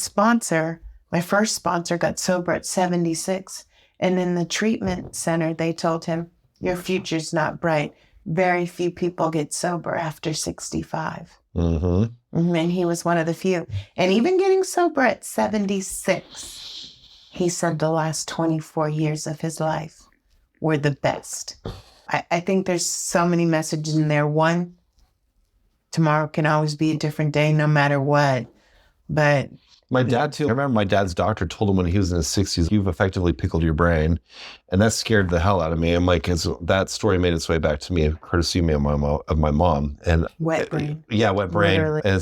first sponsor got sober at 76. And in the treatment center, they told him, your future's not bright. Very few people get sober after 65. Mm-hmm. And he was one of the few. And even getting sober at 76, he said the last 24 years of his life were the best. I think there's so many messages in there. One, tomorrow can always be a different day, no matter what. But my dad too. I remember my dad's doctor told him when he was in his 60s, you've effectively pickled your brain. And that scared the hell out of me. I'm like, that story made its way back to me, courtesy of my mom. And wet brain. Yeah, wet brain. Literally. And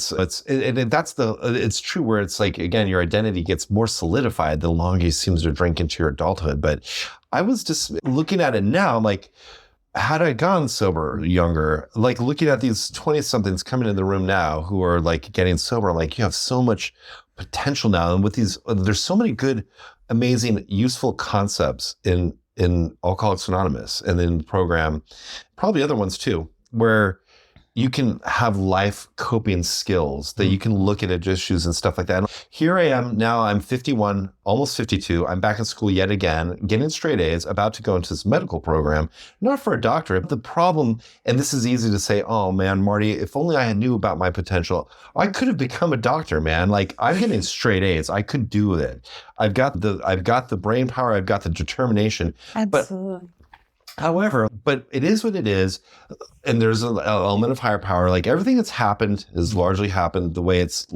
it's true where it's like, again, your identity gets more solidified the longer you seem to drink into your adulthood. But I was just looking at it now, I'm like, had I gone sober younger, like looking at these 20-somethings coming in the room now who are like getting sober, I'm like, you have so much potential now. And with there's so many good, amazing, useful concepts in Alcoholics Anonymous and in the program, probably other ones too, where you can have life coping skills that you can look at issues and stuff like that. And here I am now, I'm 51, almost 52. I'm back in school yet again, getting straight A's, about to go into this medical program, not for a doctorate. The problem, and this is easy to say, oh man, Marty, if only I knew about my potential, I could have become a doctor, man. Like I'm getting straight A's. I could do it. I've got the brain power. I've got the determination. Absolutely. However, but it is what it is. And there's an element of higher power. Like everything that's happened has largely happened the way it's,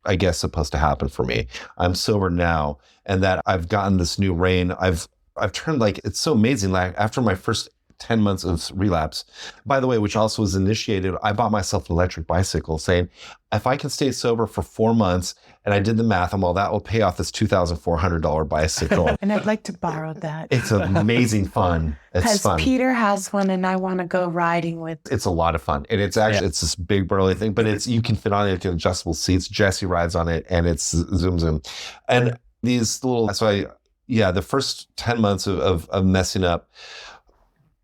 I guess, supposed to happen for me. I'm sober now, and that I've gotten this new reign. I've turned, like, it's so amazing. Like after my first 10 months of relapse, by the way, which also was initiated, I bought myself an electric bicycle saying, if I can stay sober for 4 months, and I did the math, I'm all, that will pay off this $2,400 bicycle. And I'd like to borrow that. It's amazing fun. It's Because fun. Peter has one and I want to go riding with. It's a lot of fun. And it's actually, it's this big burly thing, but you can fit on it, adjustable seats. Jesse rides on it and it's zoom zoom. And these little, the first 10 months of messing up,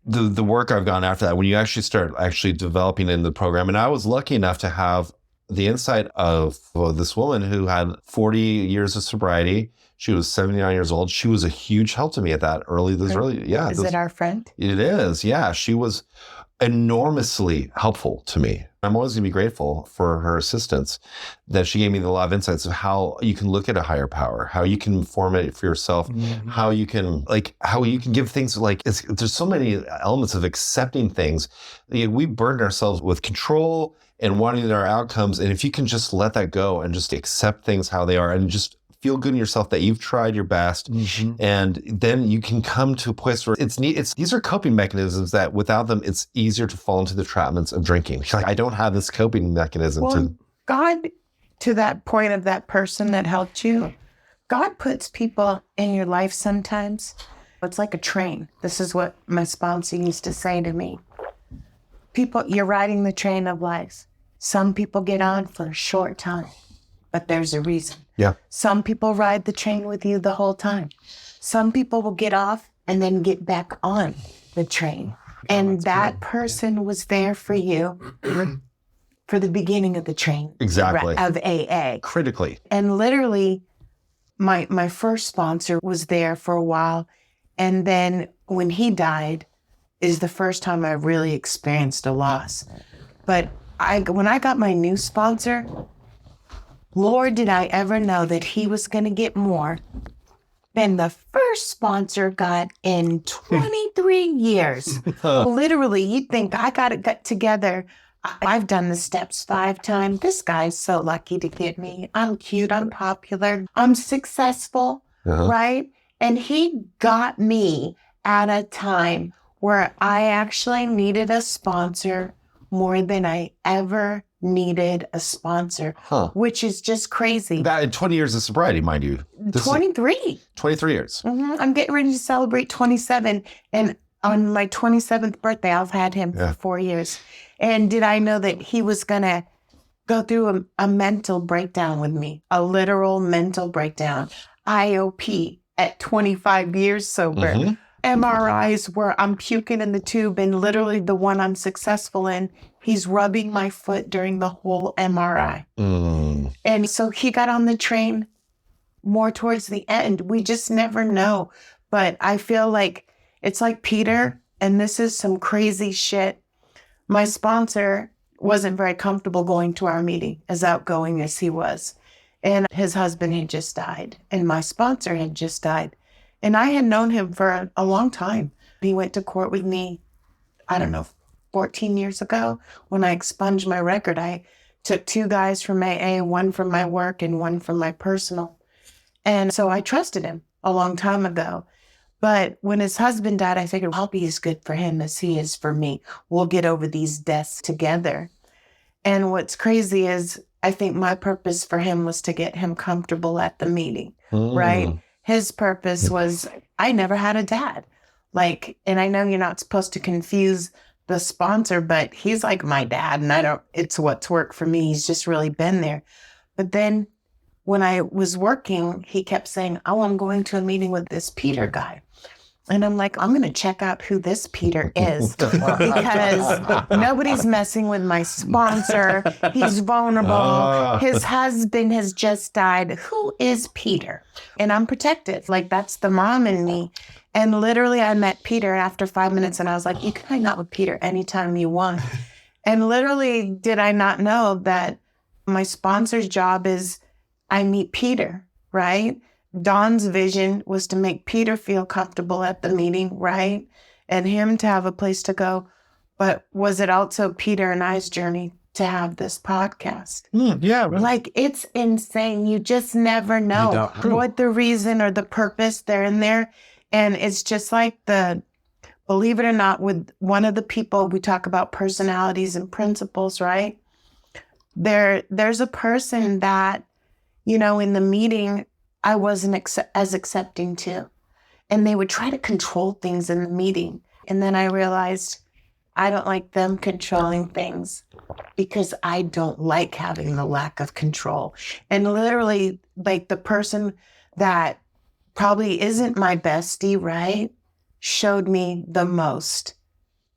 the work I've gone after that, when you actually start developing in the program. And I was lucky enough to have the insight of this woman who had 40 years of sobriety. She was 79 years old. She was a huge help to me at that early. Is it our friend? It is. Yeah. She was enormously helpful to me. I'm always going to be grateful for her assistance, that she gave me a lot of insights of how you can look at a higher power, how you can form it for yourself, how you can give things there's so many elements of accepting things. We burden ourselves with control and wanting our outcomes. And if you can just let that go and just accept things how they are and just feel good in yourself that you've tried your best, and then you can come to a place where these are coping mechanisms that without them, it's easier to fall into the trapments of drinking. Like, I don't have this coping mechanism God, to that point of that person that helped you, God puts people in your life sometimes. It's like a train. This is what my sponsor used to say to me. You're riding the train of life. Some people get on for a short time, but there's a reason. Yeah. Some people ride the train with you the whole time. Some people will get off and then get back on the train. And that person was there for you for the beginning of the train. Exactly. Of AA. Critically. And literally, my first sponsor was there for a while. And then when he died is the first time I really experienced a loss. But when I got my new sponsor, Lord, did I ever know that he was going to get more than the first sponsor got in 23 years. Literally, you'd think I got it together. I've done the steps 5 times. This guy's so lucky to get me. I'm cute. I'm popular. I'm successful, right? And he got me at a time where I actually needed a sponsor more than I ever needed a sponsor, which is just crazy. That in 20 years of sobriety, mind you. 23. 23 years. I'm getting ready to celebrate 27. And on my 27th birthday, I've had him for 4 years. And did I know that he was going to go through a mental breakdown with me, a literal mental breakdown, IOP at 25 years sober. MRIs where I'm puking in the tube, and literally the one I'm successful in, he's rubbing my foot during the whole MRI. And so he got on the train more towards the end. We just never know. But I feel like it's like Peter, and this is some crazy shit. My sponsor wasn't very comfortable going to our meeting, as outgoing as he was. And his husband had just died, and my sponsor had just died. And I had known him for a long time. He went to court with me, 14 years ago. When I expunged my record, I took 2 guys from AA, 1 from my work and 1 from my personal. And so I trusted him a long time ago. But when his husband died, I figured I'll be as good for him as he is for me. We'll get over these deaths together. And what's crazy is I think my purpose for him was to get him comfortable at the meeting, right? His purpose was, I never had a dad. And I know you're not supposed to confuse the sponsor, but he's like my dad, and it's what's worked for me. He's just really been there. But then when I was working, he kept saying, I'm going to a meeting with this Peter guy. And I'm like, I'm going to check out who this Peter is because nobody's messing with my sponsor. He's vulnerable. His husband has just died. Who is Peter? And I'm protected. That's the mom in me. And literally I met Peter after 5 minutes and I was like, you can hang out with Peter anytime you want. And literally did I not know that my sponsor's job is I meet Peter, right? Don's vision was to make Peter feel comfortable at the meeting, right? and him to have a place to go. But was it also Peter and I's journey to have this podcast? Yeah. Like, it's insane. You just never know what the reason or the purpose they're in there. And it's just like believe it or not, with one of the people, we talk about personalities and principles, right? There's a person that, in the meeting, I wasn't as accepting to. And they would try to control things in the meeting. And then I realized I don't like them controlling things because I don't like having the lack of control. And literally, like, the person that probably isn't my bestie, right, showed me the most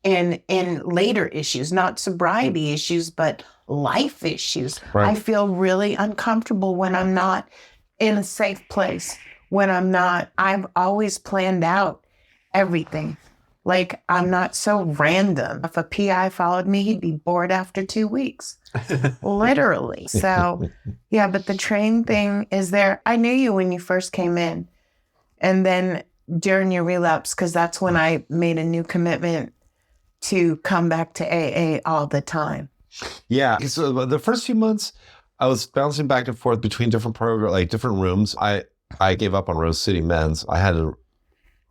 in later issues, not sobriety issues, but life issues. Right. I feel really uncomfortable when I'm not in a safe place, when I've always planned out everything. Like, I'm not so random. If a PI followed me, he'd be bored after 2 weeks, literally. So, yeah, but the train thing is there. I knew you when you first came in. And then during your relapse, because that's when I made a new commitment to come back to AA all the time. Yeah. So the first few months, I was bouncing back and forth between different programs, like different rooms. I gave up on Rose City Men's. I had a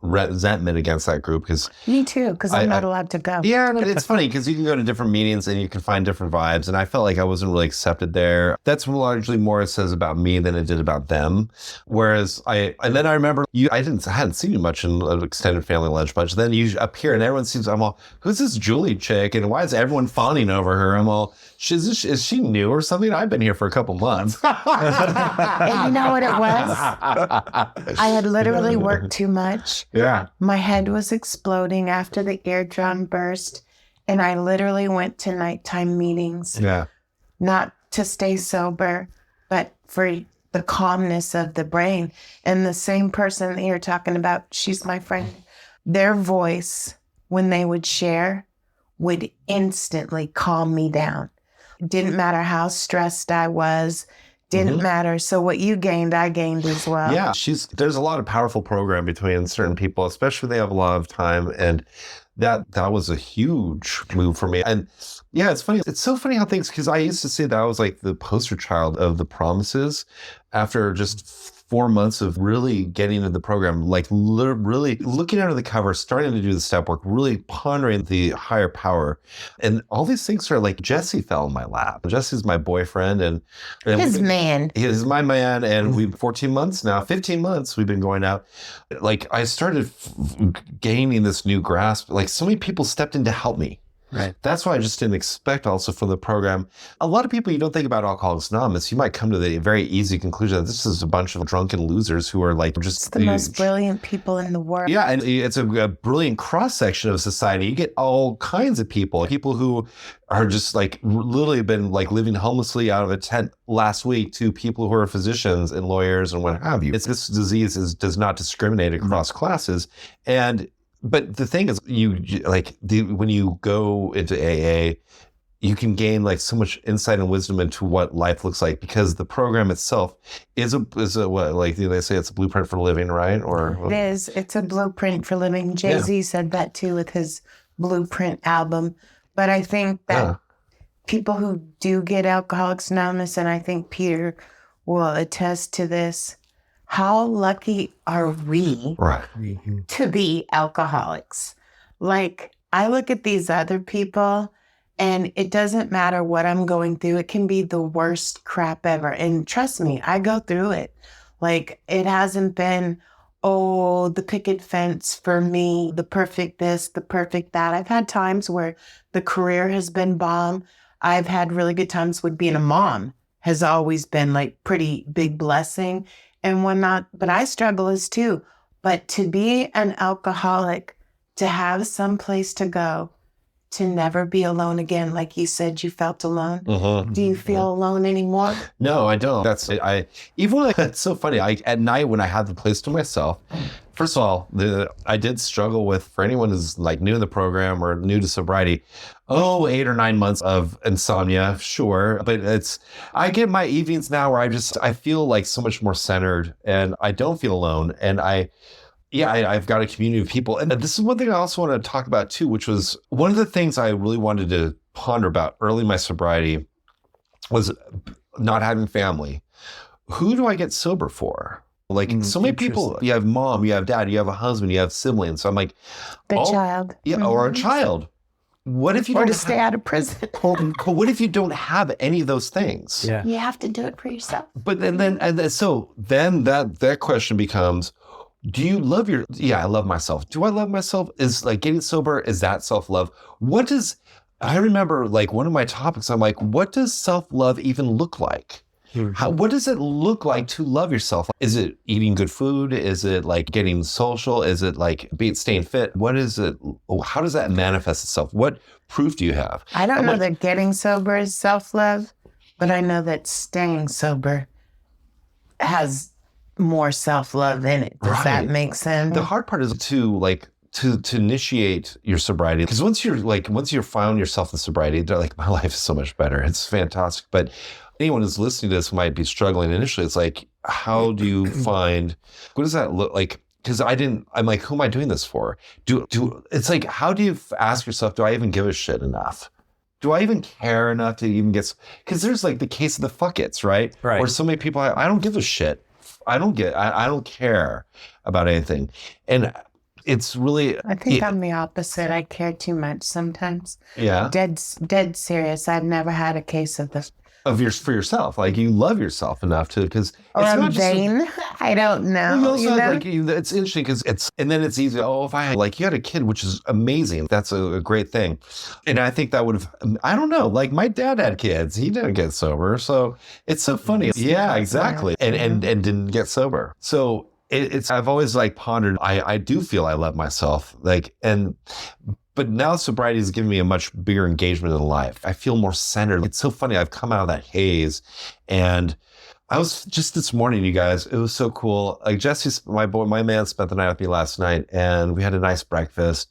resentment against that group because me too, because I'm not allowed to go. Yeah, and it's funny because you can go to different meetings and you can find different vibes, and I felt like I wasn't really accepted there. That's largely more it says about me than it did about them. Whereas and then I remember I hadn't seen you much in an extended family lunch bunch. Then you appear and everyone seems, I'm all, who's this Julie chick and why is everyone fawning over her? I'm all, is she new or something? I've been here for a couple months. And you know what it was? I had literally worked too much. Yeah. My head was exploding after the eardrum burst, and I literally went to nighttime meetings. Yeah. Not to stay sober, but for the calmness of the brain. And the same person that you're talking about, she's my friend. Their voice, when they would share, would instantly calm me down. Didn't matter how stressed I was. Didn't matter. So what you gained, I gained as well. Yeah, there's a lot of powerful program between certain people, especially when they have a lot of time. And that was a huge move for me. And yeah, it's funny. It's so funny how things, because I used to say that I was like the poster child of the promises after just 4 months of really getting into the program, like really looking under the cover, starting to do the step work, really pondering the higher power. And all these things are like, Jesse fell in my lap. Jesse's my boyfriend and his man. He's my man. And we've 15 months we've been going out. Like, I started gaining this new grasp. Like, so many people stepped in to help me. Right. That's why I just didn't expect also from the program. A lot of people, you don't think about Alcoholics Anonymous, you might come to the very easy conclusion that this is a bunch of drunken losers who are like just it's the most brilliant people in the world. Yeah, and it's a brilliant cross-section of society. You get all kinds of people who are just like literally been like living homelessly out of a tent last week to people who are physicians and lawyers and what have you. This disease does not discriminate across classes. But the thing is, when you go into AA, you can gain like so much insight and wisdom into what life looks like because the program itself is what, like they say it's a blueprint for living, right? Or it is. It's a blueprint for living. Jay-Z said that too with his Blueprint album. But I think that people who do get Alcoholics Anonymous, and I think Peter will attest to this, how lucky are we to be alcoholics? Like, I look at these other people and it doesn't matter what I'm going through. It can be the worst crap ever. And trust me, I go through it. Like, it hasn't been, the picket fence for me, the perfect this, the perfect that. I've had times where the career has been bomb. I've had really good times with being a mom has always been like pretty big blessing. And whatnot, but I struggle as too. But to be an alcoholic, to have some place to go, to never be alone again, like you said, you felt alone. Do you feel alone anymore? No, I don't. That's it. Even when it's so funny. At night when I have the place to myself. First of all, I did struggle with, for anyone who's like new in the program or new to sobriety, 8 or 9 months of insomnia, sure. But I get my evenings now where I feel like so much more centered and I don't feel alone. And yeah, I've got a community of people. And this is one thing I also want to talk about too, which was one of the things I really wanted to ponder about early in my sobriety was not having family. Who do I get sober for? Like so many people, you have mom, you have dad, you have a husband, you have siblings. So I'm like, The child. Yeah, or a child. What if you Or don't to stay out of prison. what if you don't have any of those things? Yeah. You have to do it for yourself. But then that question becomes, do you love I love myself. Do I love myself? Is like getting sober, is that self-love? I remember like one of my topics, I'm like, what does self-love even look like? What does it look like to love yourself? Is it eating good food? Is it like getting social? Is it like staying fit? What is it? How does that manifest itself? What proof do you have? I don't know that getting sober is self-love, but I know that staying sober has more self-love in it. Does that make sense? The hard part is to initiate your sobriety, because once you found yourself in sobriety, they're like, my life is so much better. It's fantastic. But anyone who's listening to this might be struggling initially. It's like, how do you find, what does that look like? Because I'm like, who am I doing this for? It's like, how do you ask yourself, do I even give a shit enough? Do I even care enough to even get, because there's like the case of the fuck it's, right? Or so many people, I don't give a shit. I don't care about anything. And it's really, I think I'm the opposite. I care too much sometimes. Yeah. Dead serious. I've never had a case of this. For yourself, like you love yourself enough to, because Or I'm vain. I don't know. It's interesting because and then it's easy. Oh, if I had, like, you had a kid, which is amazing. That's a great thing. And I think that would have, I don't know, like my dad had kids. He didn't get sober. So it's so funny. Yeah, exactly. And didn't get sober. So I've always like pondered, I do feel I love myself. But now sobriety has given me a much bigger engagement in life. I feel more centered. It's so funny. I've come out of that haze, and I was just this morning, you guys, it was so cool. Like Jesse, my man spent the night with me last night, and we had a nice breakfast,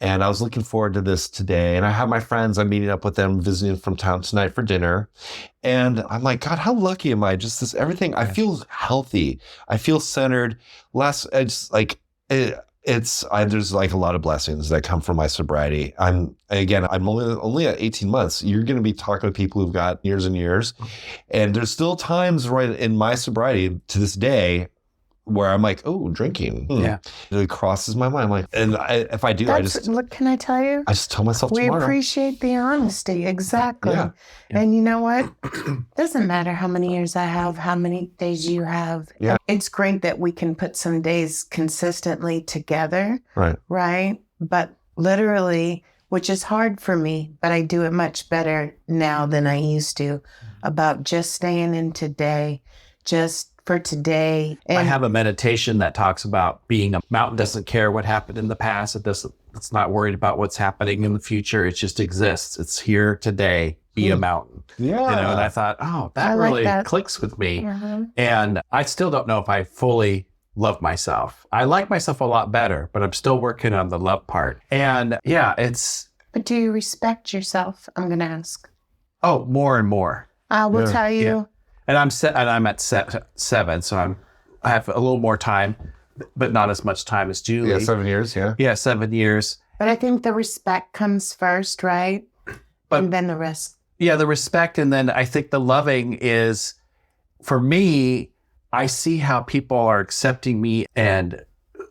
and I was looking forward to this today. And I have my friends, I'm meeting up with them, visiting from town tonight for dinner. And I'm like, God, how lucky am I? Just this, everything. I feel healthy. I feel centered. There's like a lot of blessings that come from my sobriety. I'm only at 18 months. You're going to be talking to people who've got years and years. And there's still times right in my sobriety to this day where I'm like, oh, drinking. Yeah. It crosses my mind. I'm like, if I do, look, can I tell you? I just tell myself we tomorrow. appreciate the honesty. Exactly. Yeah. And you know what? Doesn't matter how many years I have, how many days you have. Yeah. It's great that we can put some days consistently together. Right. Right. But literally, which is hard for me, but I do it much better now than I used to, about just staying in today, just for today. And I have a meditation that talks about being a mountain doesn't care what happened in the past. It's not worried about what's happening in the future. It just exists. It's here today. Be a mountain. Yeah. And I thought, oh, that really clicks with me. Uh-huh. And I still don't know if I fully love myself. I like myself a lot better, but I'm still working on the love part. And But do you respect yourself? I'm going to ask. Oh, more and more. I will tell you. Yeah. And I'm at 7, so I have a little more time, but not as much time as Julie. Yeah, 7 years, yeah. Yeah, 7 years. But I think the respect comes first, right? And then the rest. Yeah, the respect, and then I think the loving is, for me, I see how people are accepting me and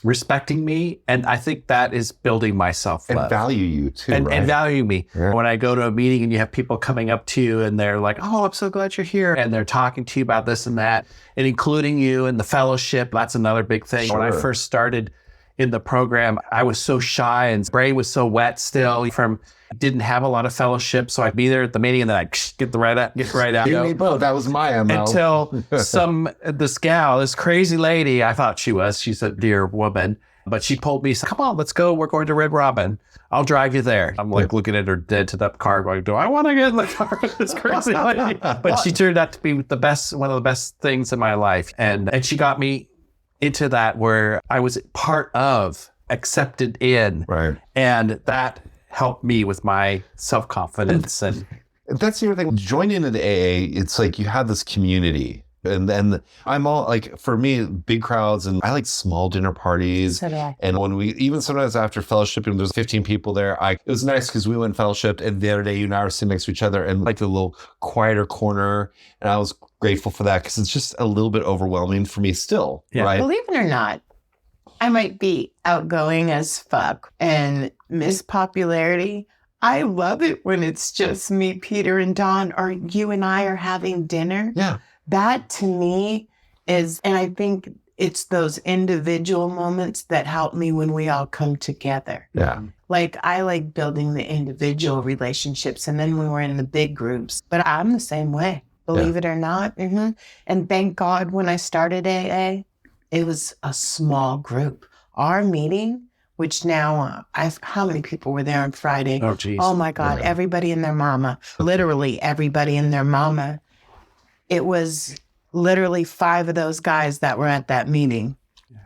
respecting me, and I think that is building my self-love. And value you too, and, right? And value me. Yeah. When I go to a meeting and you have people coming up to you and they're like, oh, I'm so glad you're here. And they're talking to you about this and that, and including you in the fellowship. That's another big thing. Sure. When I first started in the program, I was so shy and brain was so wet still didn't have a lot of fellowship. So I'd be there at the meeting and then I'd get right out. You and me both. That was my MO. Until this crazy lady, I thought she's a dear woman, but she pulled me, come on, let's go. We're going to Red Robin. I'll drive you there. I'm like looking at her dead to the car going, do I want to get in the car with this crazy lady? But she turned out to be one of the best things in my life. And she got me into that where I was part of, accepted in. Right. And that helped me with my self-confidence. And that's the other thing. Joining into AA, it's like you have this community And then I'm all like, for me, big crowds, and I like small dinner parties. So do I. And when we, even sometimes after fellowship, and there's 15 people there, it was nice because we went fellowship, and the other day you and I were sitting next to each other in like the little quieter corner. And I was grateful for that because it's just a little bit overwhelming for me still, right? Believe it or not, I might be outgoing as fuck and miss popularity. I love it when it's just me, Peter, and Dawn, or you and I are having dinner. Yeah. That to me is, and I think it's those individual moments that help me when we all come together. Yeah. Like, I like building the individual relationships, and then when we're in the big groups. But I'm the same way, believe it or not. Mm-hmm. And thank God when I started AA, it was a small group. Our meeting, which now, how many people were there on Friday? Oh, geez. Oh my God, everybody and their mama, literally everybody and their mama. It was literally 5 of those guys that were at that meeting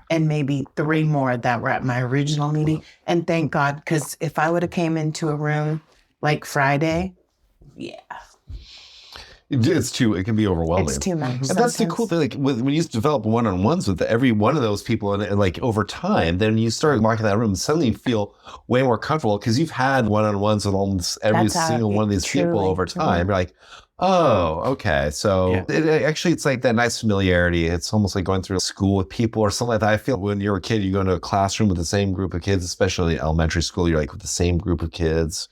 and maybe 3 more that were at my original meeting. And thank God, because if I would have came into a room like Friday, it can be overwhelming. it's too much. And that's the cool thing. Like when you develop one-on-ones with every one of those people, and like over time, then you start walking that room, and suddenly you feel way more comfortable because you've had one-on-ones with almost every single one of these people over time. You're like, oh, okay. So it's like that nice familiarity. It's almost like going through school with people or something like that. I feel when you're a kid, you go into a classroom with the same group of kids, especially elementary school, you're like with the same group of kids.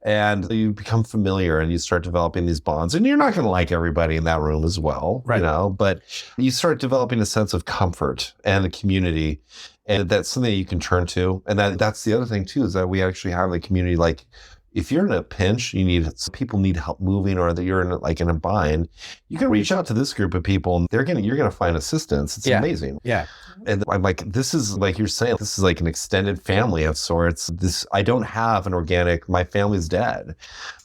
And you become familiar and you start developing these bonds. And you're not going to like everybody in that room as well, you know, but you start developing a sense of comfort and a community. And that's something that you can turn to. And that's the other thing too, is that we actually have a community. Like if you're in a pinch, people need help moving, or that you're in a bind, you can reach out to this group of people and you're going to find assistance. It's amazing. Yeah. And I'm like, this is like you're saying, this is like an extended family of sorts. I don't have my family's dead.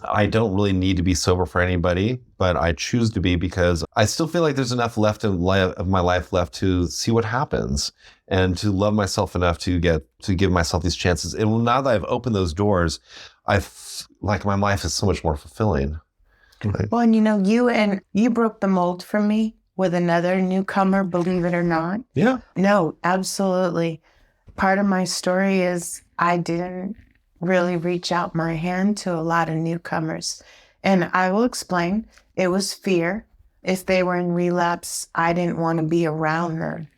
I don't really need to be sober for anybody, but I choose to be because I still feel like there's enough left of my life left to see what happens and to love myself enough to give myself these chances. And now that I've opened those doors, like my life is so much more fulfilling. Well, and you broke the mold for me with another newcomer, believe it or not. Yeah. No, absolutely. Part of my story is I didn't really reach out my hand to a lot of newcomers. And I will explain. It was fear. If they were in relapse, I didn't want to be around them.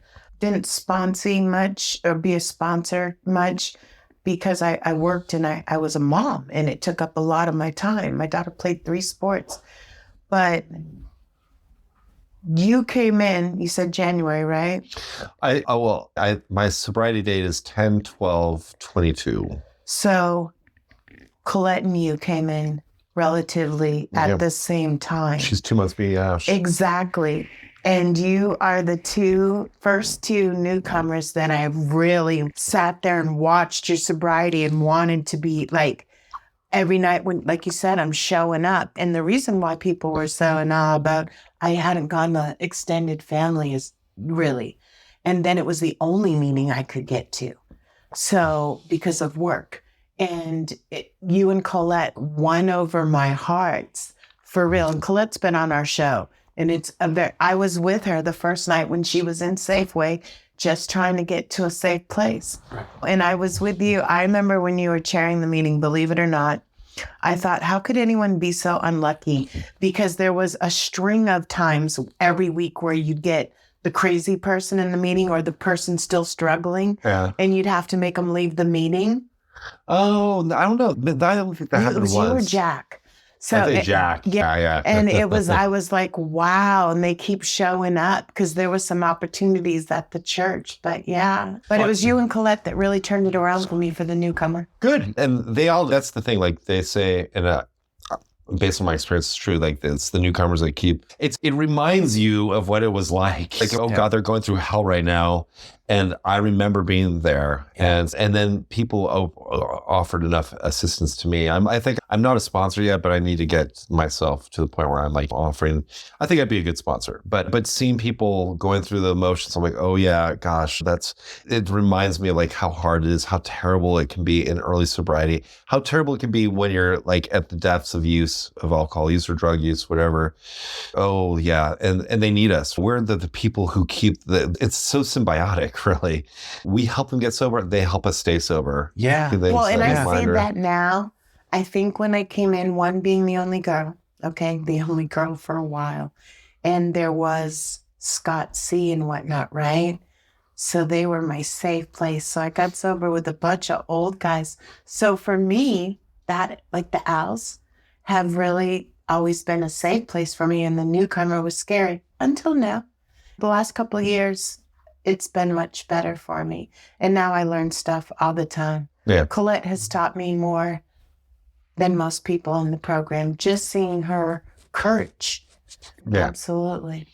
Didn't sponsor much or be a sponsor much because I worked and I was a mom and it took up a lot of my time. My daughter played 3 sports. But you came in, you said January, right? My sobriety date is 10/12/22. So Colette and you came in relatively at the same time. She's 2 months behind. Exactly. And you are the first two newcomers that I really sat there and watched your sobriety and wanted to be like every night when, like you said, I'm showing up. And the reason why people were so in awe about I hadn't gone to extended family is really, and then it was the only meeting I could get to. So because of work. And you and Colette won over my hearts for real. And Colette's been on our show. And I was with her the first night when she was in Safeway, just trying to get to a safe place. Right. And I was with you. I remember when you were chairing the meeting, believe it or not, I thought, how could anyone be so unlucky? Because there was a string of times every week where you'd get the crazy person in the meeting or the person still struggling, and you'd have to make them leave the meeting. Oh, I don't know. I don't think that happened once. You or Jack. So I think Jack. Yeah. And I was like, wow. And they keep showing up because there was some opportunities at the church. But it was you and Colette that really turned it around for me for the newcomer. Good. And that's the thing, like they say, and based on my experience, it's true. Like it's the newcomers that it reminds you of what it was like. Like, God, they're going through hell right now. And I remember being there, and then people offered enough assistance to me. I think I'm not a sponsor yet, but I need to get myself to the point where I'm like offering. I think I'd be a good sponsor, but seeing people going through the emotions, I'm like, oh yeah, gosh, it reminds me of like how hard it is, how terrible it can be in early sobriety, how terrible it can be when you're like at the depths of use of alcohol use or drug use, whatever. Oh yeah, and they need us. We're the people who keep it's so symbiotic. Really, we help them get sober. They help us stay sober. Yeah. Well, and I say that now. I think when I came in, one being the only girl, the only girl for a while, and there was Scott C and whatnot, right? So they were my safe place. So I got sober with a bunch of old guys. So for me, that like the Owls have really always been a safe place for me, and the newcomer was scary until now. The last couple of years, it's been much better for me. And now I learn stuff all the time. Yeah. Colette has taught me more than most people in the program, just seeing her courage. Yeah. Absolutely.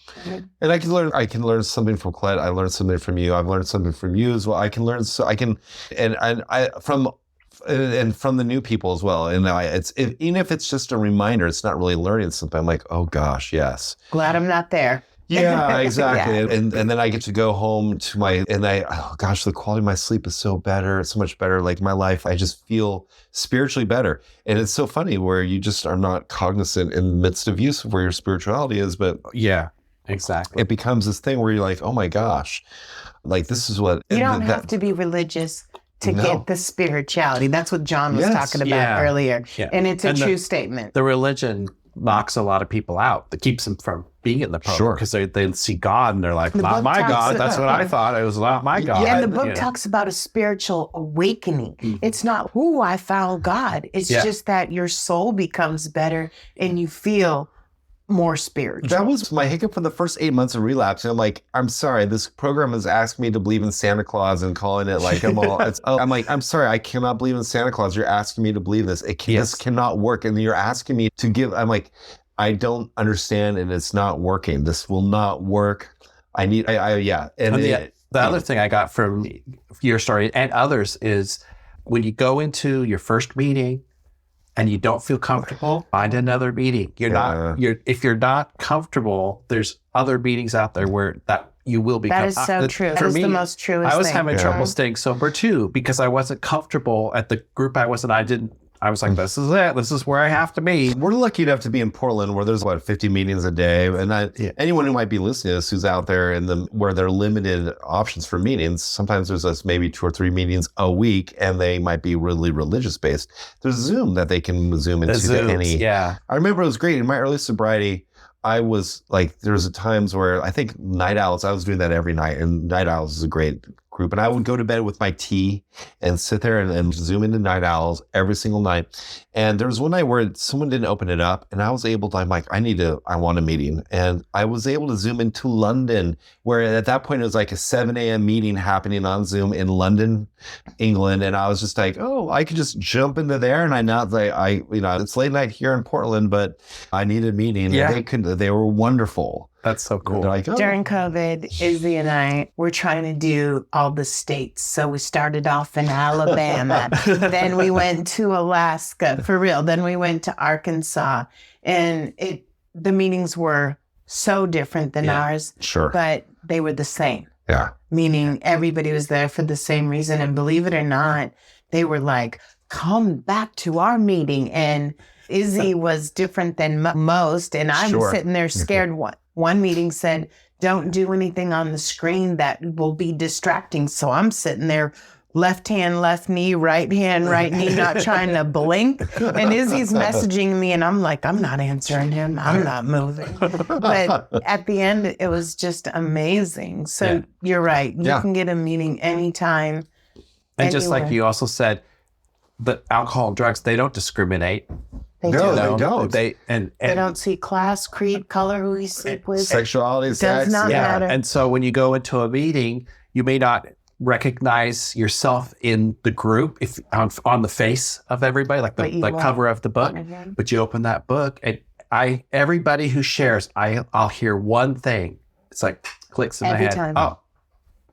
And I can learn something from Colette. I learned something from you. I've learned something from you as well. And from the new people as well. And even if it's just a reminder, it's not really learning something. I'm like, oh gosh, yes. Glad I'm not there. Yeah, exactly. Yeah. And then I get to go home to oh gosh, the quality of my sleep is so much better. Like my life, I just feel spiritually better. And it's so funny where you just are not cognizant in the midst of use of where your spirituality is, but Yeah, exactly. it becomes this thing where you're like, oh my gosh, like this is what. You don't have to be religious to get the spirituality. That's what John was talking about earlier. Yeah. And it's a true statement. The religion knocks a lot of people out. That keeps them from being in the program because they see God and they're like, not my God. That's what I thought. It was not my God. Yeah, and the book talks about a spiritual awakening. Mm-hmm. It's not, I found God. It's just that your soul becomes better and you feel more spiritual. That was my hiccup for the first 8 months of relapse. And I'm like, I'm sorry, this program has asked me to believe in Santa Claus and calling it like I'm like, I'm sorry, I cannot believe in Santa Claus. You're asking me to believe this. This cannot work. And you're asking me to give, I'm like, I don't understand and it's not working. This will not work. And the other thing I got from your story and others is when you go into your first meeting, and you don't feel comfortable, find another meeting. If you're not comfortable, there's other meetings out there where that you will be. That is so true. That is the most truest thing. I was having trouble staying sober too because I wasn't comfortable at the group I was in. I was like, this is it. This is where I have to be. We're lucky enough to be in Portland where there's 50 meetings a day. And anyone who might be listening to this who's out there where there are limited options for meetings, sometimes there's maybe 2 or 3 meetings a week and they might be really religious based. There's Zoom that they can Zoom into. I remember it was great. In my early sobriety, I was like, there was times where I think Night Owls, I was doing that every night. And Night Owls is a great group. And I would go to bed with my tea and sit there and Zoom into Night Owls every single night. And there was one night where someone didn't open it up and I was able to, I'm like, I want a meeting. And I was able to Zoom into London, where at that point it was like a 7 a.m. meeting happening on Zoom in London, England. And I was just like, oh, I could just jump into there. And it's late night here in Portland, but I need a meeting. Yeah. And they were wonderful. That's so cool. Like, during COVID, Izzy and I were trying to do all the states. So we started off in Alabama. Then we went to Alaska, for real. Then we went to Arkansas. And the meetings were so different than ours. Sure. But they were the same. Yeah. Meaning everybody was there for the same reason. And believe it or not, they were like, come back to our meeting. And Izzy was different than most. And I'm sitting there scared. One meeting said, don't do anything on the screen that will be distracting. So I'm sitting there, left hand, left knee, right hand, right knee, not trying to blink. And Izzy's messaging me and I'm like, I'm not answering him. I'm not moving. But at the end, it was just amazing. So you're right. You can get a meeting anytime. And just like you also said, the alcohol and drugs, they don't discriminate. They don't. They don't see class, creed, color, who you sleep with. Sexuality, sex. Does not matter. And so when you go into a meeting, you may not recognize yourself in the group if on the face of everybody, like the cover of the book. But you open that book, and everybody who shares, I'll hear one thing. It's like clicks in my head. Time. Oh,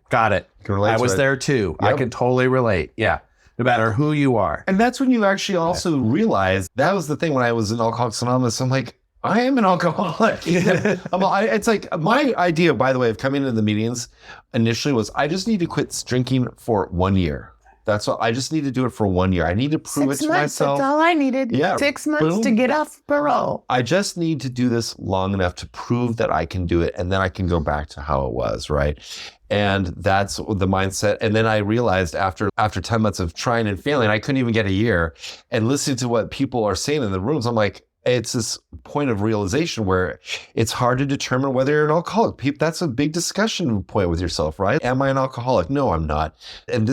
Got it. Can relate I to was it. there too. I Yep. can totally relate. Yeah. No matter who you are. And that's when you actually also realize that was the thing when I was in Alcoholics Anonymous. I'm like, I am an alcoholic. It's like my idea, by the way, of coming into the meetings initially was I just need to quit drinking for 1 year. That's all. I just need to do it for 1 year. I need to prove 6 it to months, myself. that's all I needed. Yeah, 6 months boom. to get off parole. I just need to do this long enough to prove that I can do it. And then I can go back to how it was, right? And that's the mindset. And then I realized after 10 months of trying and failing, I couldn't even get a year. And listening to what people are saying in the rooms, I'm like, it's this point of realization where it's hard to determine whether you're an alcoholic. That's a big discussion point with yourself, right? Am I an alcoholic? No, I'm not. And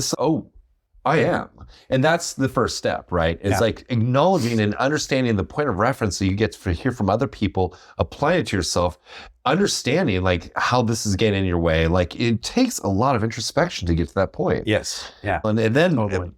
I am. And that's the first step, right? It's like acknowledging and understanding the point of reference that you get to hear from other people, apply it to yourself, understanding like how this is getting in your way. Like it takes a lot of introspection to get to that point. Yes. Yeah. And then, Totally.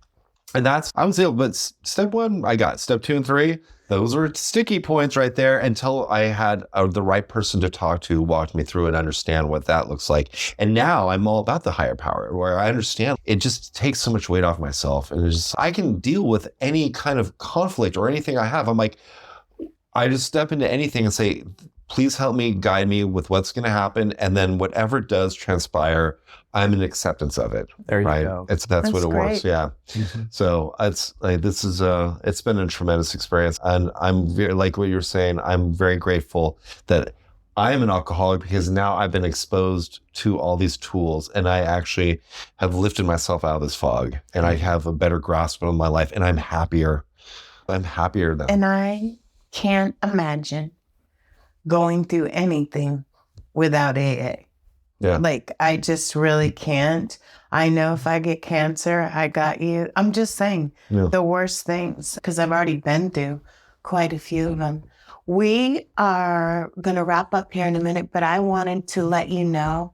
and that's, I would say, but step 1, I got. Step 2 and 3, those were sticky points right there until I had the right person to talk to, walk me through and understand what that looks like. And now I'm all about the higher power, where I understand it just takes so much weight off myself. And I can deal with any kind of conflict or anything I have. I'm like, I just step into anything and say, please help me, guide me with what's going to happen. And then whatever does transpire, I'm in acceptance of it. There you right? go. That's That's what it was. great. Yeah. So it's like, it's been a tremendous experience. And I'm very, like what you're saying, I'm very grateful that I am an alcoholic because now I've been exposed to all these tools and I actually have lifted myself out of this fog and I have a better grasp of my life and I'm happier. I'm happier now. And I can't imagine going through anything without AA. Yeah. Like, I just really can't. I know if I get cancer, I got you. I'm just saying the worst things, because I've already been through quite a few of them. We are going to wrap up here in a minute, but I wanted to let you know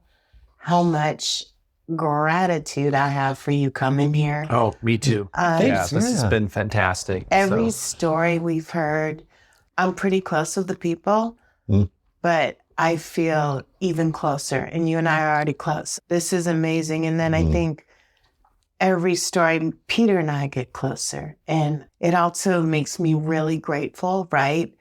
how much gratitude I have for you coming here. Oh, me too. Thanks. This has been fantastic. Every story we've heard, I'm pretty close with the people, but I feel even closer. And you and I are already close. This is amazing. And then I think every story, Peter and I get closer. And it also makes me really grateful, right?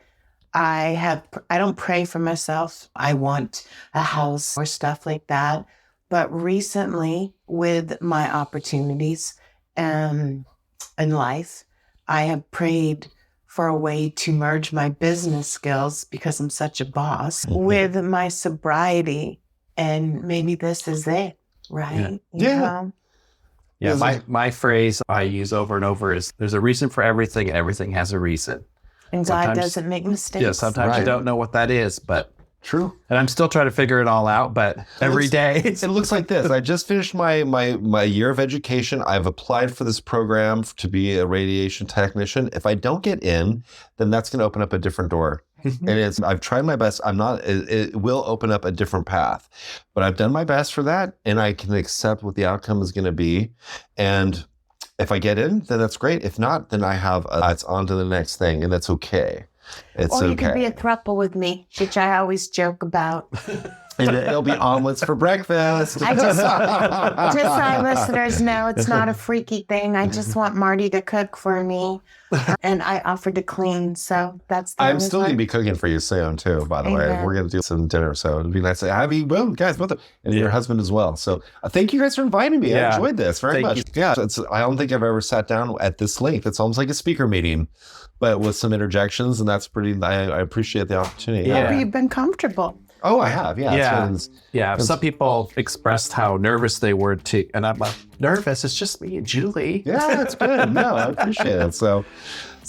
I don't pray for myself. I want a house or stuff like that. But recently, with my opportunities in life, I have prayed for a way to merge my business skills, because I'm such a boss, with my sobriety. And maybe this is it, right? You know? Yeah, my phrase I use over and over is there's a reason for everything and everything has a reason. And God doesn't make mistakes. Yeah, sometimes you don't know what that is, but True. And I'm still trying to figure it all out, but every day. It looks like this. I just finished my year of education. I've applied for this program to be a radiation technician. If I don't get in, then that's going to open up a different door. And I've tried my best. It will open up a different path, but I've done my best for that. And I can accept what the outcome is going to be. And if I get in, then that's great. If not, then it's on to the next thing, and that's okay. It's or you okay. could be a throuple with me, which I always joke about. And it'll be omelets for breakfast. I just so our listeners know, it's not a freaky thing. I just want Marty to cook for me, and I offered to clean. So that's the I'm only still part. going to be cooking for you soon, too, by the way. Amen. We're going to do some dinner, so it'd be nice to have you, well, guys, both of and your husband as well. So thank you guys for inviting me. I enjoyed this very much. Yeah, I don't think I've ever sat down at this length. It's almost like a speaker meeting, but with some interjections, and that's I appreciate the opportunity. Hope you've been comfortable. Oh, I have. Yeah. Some people expressed how nervous they were too, and I'm like, nervous? It's just me and Julie. Yeah, that's good. No, I appreciate it. So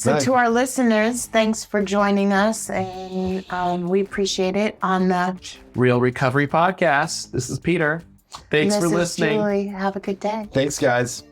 to our listeners, thanks for joining us, and we appreciate it on the Real Recovery Podcast. This is Peter. Thanks for listening. Julie. Have a good day. Thanks, guys.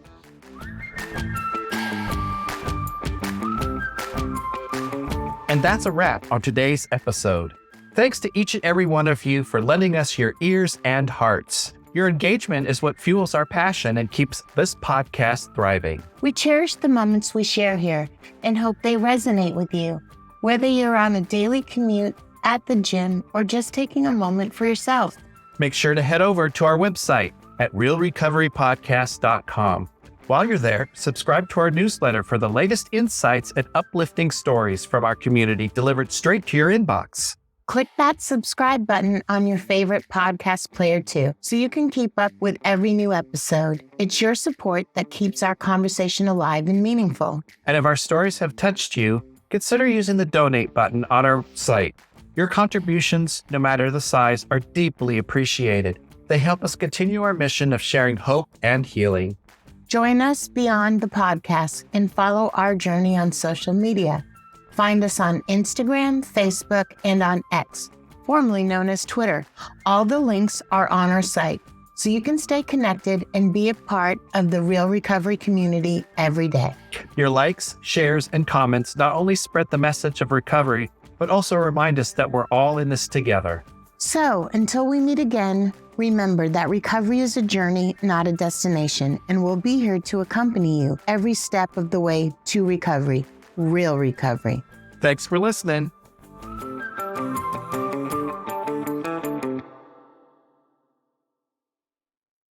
And that's a wrap on today's episode. Thanks to each and every one of you for lending us your ears and hearts. Your engagement is what fuels our passion and keeps this podcast thriving. We cherish the moments we share here and hope they resonate with you. Whether you're on a daily commute, at the gym, or just taking a moment for yourself. Make sure to head over to our website, at realrecoverypodcast.com. While you're there, subscribe to our newsletter for the latest insights and uplifting stories from our community delivered straight to your inbox. Click that subscribe button on your favorite podcast player too, so you can keep up with every new episode. It's your support that keeps our conversation alive and meaningful. And if our stories have touched you, consider using the donate button on our site. Your contributions, no matter the size, are deeply appreciated. They help us continue our mission of sharing hope and healing. Join us beyond the podcast and follow our journey on social media. Find us on Instagram, Facebook, and on X, formerly known as Twitter. All the links are on our site, so you can stay connected and be a part of the Real Recovery community every day. Your likes, shares, and comments not only spread the message of recovery, but also remind us that we're all in this together. So, until we meet again, remember that recovery is a journey, not a destination, and we'll be here to accompany you every step of the way to recovery, real recovery. Thanks for listening.